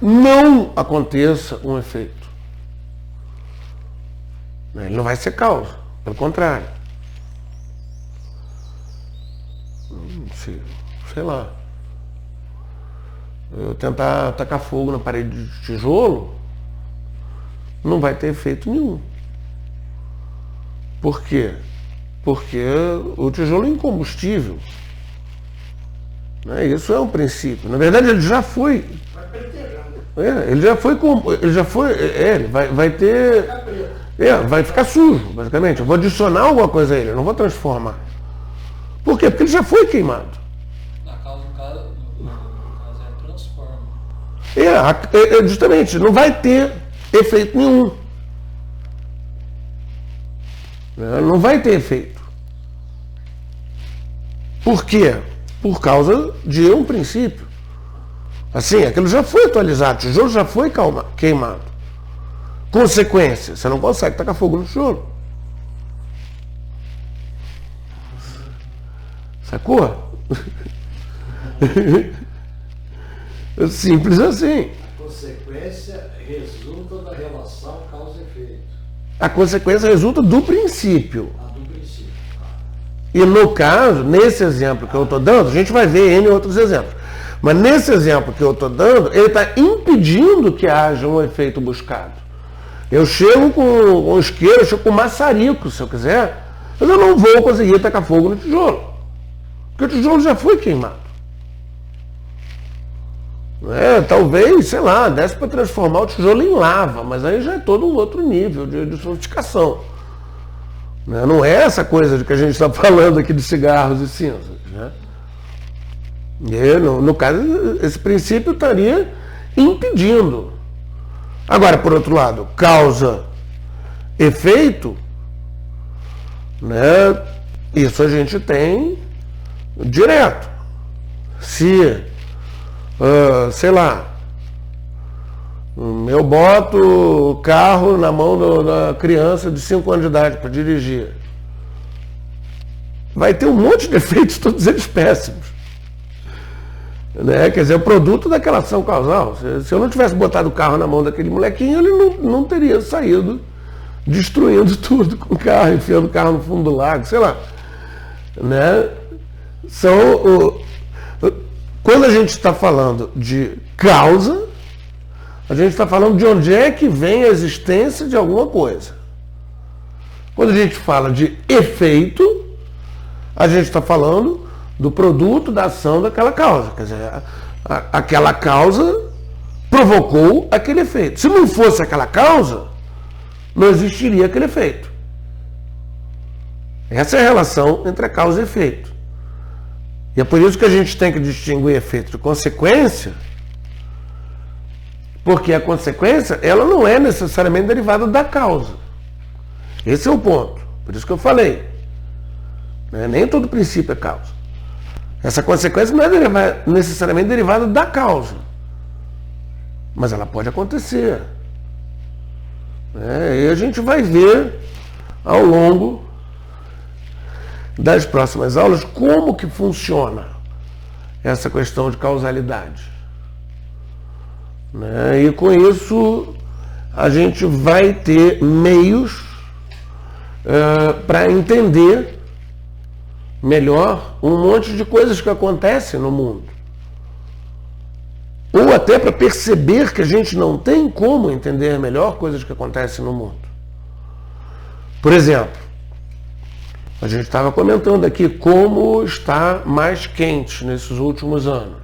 Speaker 1: não aconteça um efeito. Ele não vai ser causa, pelo contrário. Sei lá. Eu tentar tacar fogo na parede de tijolo, não vai ter efeito nenhum. Por quê? Porque o tijolo é incombustível. Isso é um princípio. Na verdade, ele já foi. Ele vai ter. Vai ficar sujo, basicamente. Eu vou adicionar alguma coisa a ele, eu não vou transformar. Por quê? Porque ele já foi queimado.
Speaker 3: Na causa, no caso transforma.
Speaker 1: Justamente, não vai ter efeito nenhum. Não vai ter efeito. Por quê? Por causa de um princípio. Assim, aquilo já foi atualizado, o tijolo já foi queimado. Consequência, você não consegue tacar fogo no tijolo. Sacou? Simples assim.
Speaker 2: A consequência resulta da relação causa e efeito.
Speaker 1: A consequência resulta do princípio.
Speaker 2: Do princípio.
Speaker 1: E no caso, nesse exemplo que eu estou dando, a gente vai ver N outros exemplos. Mas nesse exemplo que eu estou dando, ele está impedindo que haja um efeito buscado. Eu chego com isqueiro, eu chego com maçarico, se eu quiser, mas eu não vou conseguir tacar fogo no tijolo. Porque o tijolo já foi queimado. Talvez, sei lá, desse para transformar o tijolo em lava, mas aí já é todo um outro nível de sofisticação. Não é essa coisa de que a gente está falando aqui de cigarros e cinzas. E, no caso, esse princípio estaria impedindo. Agora, por outro lado, causa, efeito, isso a gente tem direto. Se, sei lá, eu boto o carro na mão da criança de 5 anos de idade para dirigir, vai ter um monte de efeitos, todos eles péssimos. Quer dizer, é o produto daquela ação causal. Se eu não tivesse botado o carro na mão daquele molequinho, ele não teria saído destruindo tudo com o carro, enfiando o carro no fundo do lago, sei lá. Quando a gente está falando de causa, a gente está falando de onde é que vem a existência de alguma coisa. Quando a gente fala de efeito, a gente está falando do produto da ação daquela causa. Quer dizer, aquela causa provocou aquele efeito. Se não fosse aquela causa, não existiria aquele efeito. Essa é a relação entre a causa e efeito. E é por isso que a gente tem que distinguir efeito de consequência, porque a consequência, ela não é necessariamente derivada da causa. Esse é o ponto. Por isso que eu falei. Nem todo princípio é causa. Essa consequência não é necessariamente derivada da causa. Mas ela pode acontecer. E a gente vai ver ao longo das próximas aulas como que funciona essa questão de causalidade. Né? E com isso a gente vai ter meios para entender melhor um monte de coisas que acontecem no mundo. Ou até para perceber que a gente não tem como entender melhor coisas que acontecem no mundo. Por exemplo, a gente estava comentando aqui como está mais quente nesses últimos anos.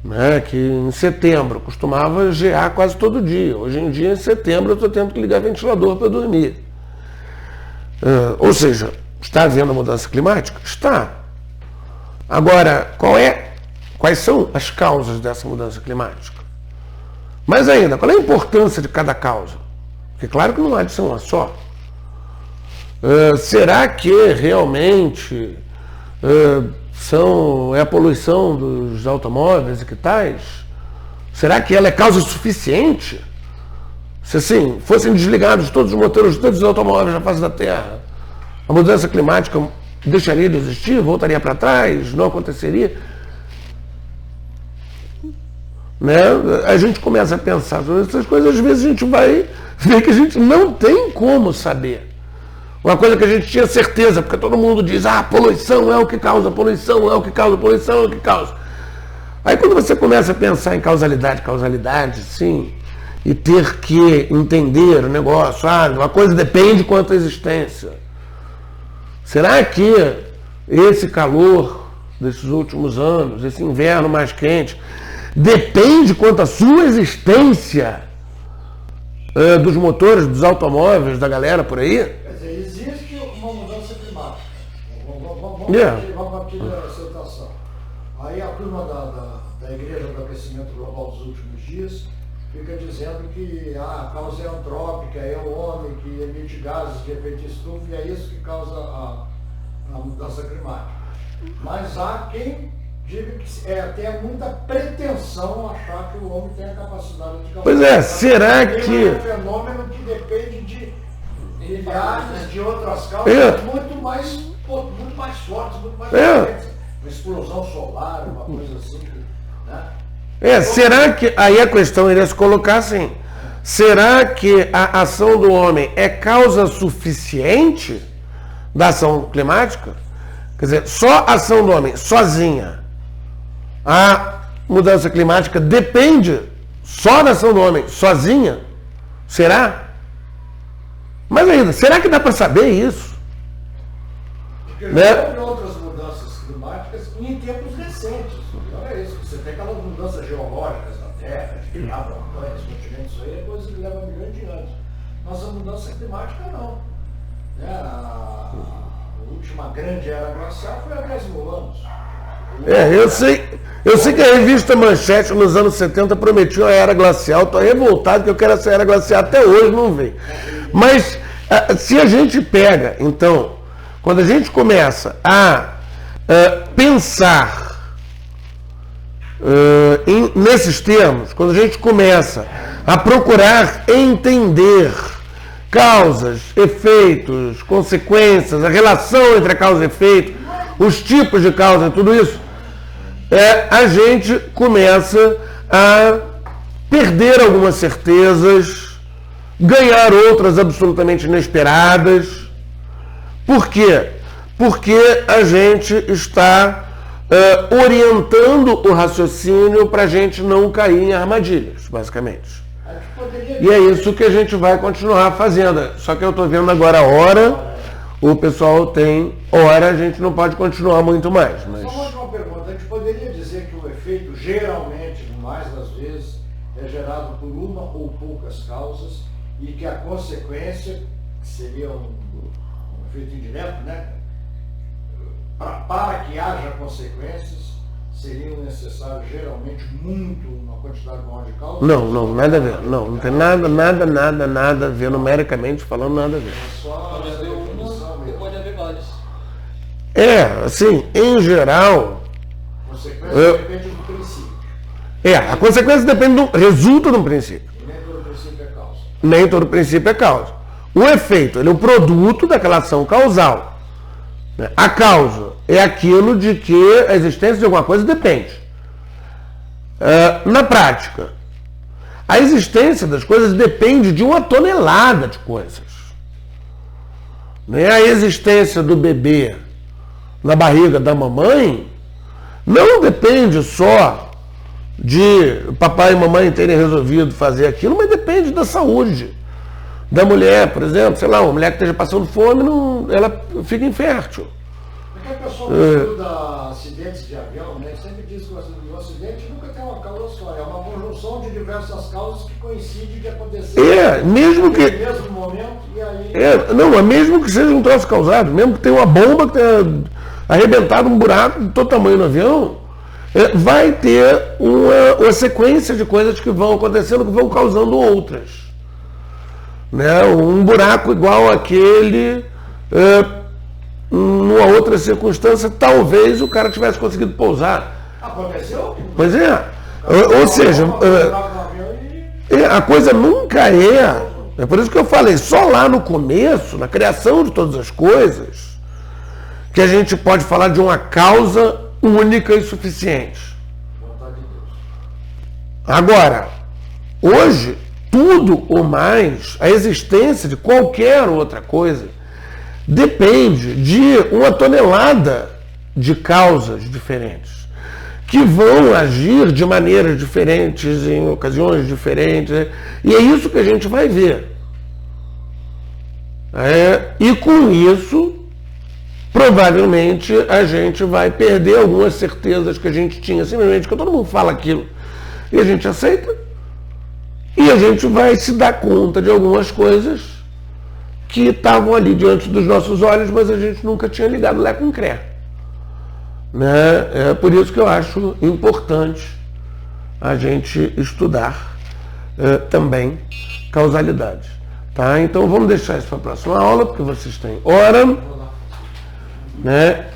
Speaker 1: Né? Que em setembro costumava gear quase todo dia. Hoje em dia, em setembro, eu estou tendo que ligar ventilador para dormir. Ou seja, está havendo mudança climática? Está. Agora, quais são as causas dessa mudança climática? Mais ainda, qual é a importância de cada causa? Porque claro que não há de ser uma só. Será que realmente é a poluição dos automóveis e que tais? Será que ela é causa suficiente? Se assim, fossem desligados todos os motores, todos os automóveis na face da Terra, a mudança climática deixaria de existir, voltaria para trás, não aconteceria? Né? A gente começa a pensar sobre essas coisas, às vezes a gente vai ver que a gente não tem como saber. Uma coisa que a gente tinha certeza, porque todo mundo diz, poluição é o que causa, poluição é o que causa, poluição é o que causa. Aí quando você começa a pensar em causalidade, sim, e ter que entender o negócio, uma coisa depende quanto à existência. Será que esse calor desses últimos anos, esse inverno mais quente, depende quanto à sua existência dos motores, dos automóveis, da galera por aí?
Speaker 2: Quer dizer, existe uma mudança climática. Vamos partir da situação. Aí a turma da Igreja do Aquecimento Global dos últimos dias fica dizendo que a causa é antrópica, é o homem que emite gases de efeito estufa e é isso que causa a mudança climática. Mas há quem diga que até muita pretensão achar que o homem tem a capacidade de causar.
Speaker 1: Pois é, será que...
Speaker 2: É um fenômeno que depende de milhares de outras causas muito mais fortes, muito mais potentes. Uma explosão solar, uma coisa assim, né?
Speaker 1: Será que, aí a questão iria se colocar assim, será que a ação do homem é causa suficiente da ação climática? Quer dizer, só a ação do homem, sozinha, a mudança climática depende só da ação do homem, sozinha? Será? Mas ainda, será que dá para saber isso?
Speaker 2: Porque já houve outras mudanças climáticas em tempos recentes. Olha isso, você tem aquelas mudanças geológicas na Terra, de virar montanhas, continentes, isso aí é coisa que leva milhões de anos. Mas a mudança climática não. Né? A última grande era glacial foi há 10 mil anos.
Speaker 1: Eu sei que a revista Manchete nos anos 70 prometia a era glacial, estou revoltado que eu quero essa era glacial, até hoje não veio. Mas se a gente pega, então, quando a gente começa a pensar nesses termos, quando a gente começa a procurar entender causas, efeitos, consequências, a relação entre a causa e efeito, os tipos de causa, tudo isso, a gente começa a perder algumas certezas, ganhar outras absolutamente inesperadas. Por quê? Porque a gente está orientando o raciocínio para a gente não cair em armadilhas, basicamente. E é isso que a gente vai continuar fazendo. Só que eu estou vendo agora a hora, o pessoal tem hora, a gente não pode continuar muito mais. Mas...
Speaker 2: Só uma última pergunta. A gente poderia dizer que o efeito, geralmente, mais das vezes, é gerado por uma ou poucas causas e que a consequência seria um efeito indireto, né? Para que haja consequências, seriam necessários geralmente uma quantidade maior de causas?
Speaker 1: Não, nada a ver. Não tem nada a ver, numericamente falando, nada a ver.
Speaker 3: Pode haver uma e pode haver várias.
Speaker 1: Assim, em geral...
Speaker 2: A consequência depende do princípio.
Speaker 1: A consequência resulta de um princípio.
Speaker 2: E nem todo princípio é causa.
Speaker 1: Nem todo princípio é causa. O efeito, ele é o produto daquela ação causal. A causa é aquilo de que a existência de alguma coisa depende. Na prática, a existência das coisas depende de uma tonelada de coisas. A existência do bebê na barriga da mamãe não depende só de papai e mamãe terem resolvido fazer aquilo, mas depende da saúde da mulher, por exemplo. Sei lá, uma mulher que esteja passando fome, ela fica infértil.
Speaker 4: Porque a pessoa que estuda acidentes de avião, né, sempre diz que o acidente nunca tem uma causa só, é uma conjunção de diversas causas que coincidem de acontecer
Speaker 1: mesmo que
Speaker 4: no mesmo momento, e aí...
Speaker 1: não, mas mesmo que seja um troço causado, mesmo que tenha uma bomba que tenha arrebentado um buraco de todo tamanho no avião, vai ter uma sequência de coisas que vão acontecendo, que vão causando outras. Né? Um buraco igual aquele, numa outra circunstância, talvez o cara tivesse conseguido pousar.
Speaker 4: Aconteceu?
Speaker 1: Pois é. Ou seja, a coisa nunca é por isso que eu falei, só lá no começo, na criação de todas as coisas, que a gente pode falar de uma causa única e suficiente. Agora, hoje, tudo ou mais, a existência de qualquer outra coisa, depende de uma tonelada de causas diferentes, que vão agir de maneiras diferentes, em ocasiões diferentes, e é isso que a gente vai ver. E com isso, provavelmente, a gente vai perder algumas certezas que a gente tinha, simplesmente que todo mundo fala aquilo, e a gente aceita, e a gente vai se dar conta de algumas coisas que estavam ali diante dos nossos olhos, mas a gente nunca tinha ligado lá com cré. Né? É por isso que eu acho importante a gente estudar também causalidade. Tá? Então vamos deixar isso para a próxima aula, porque vocês têm hora. Né?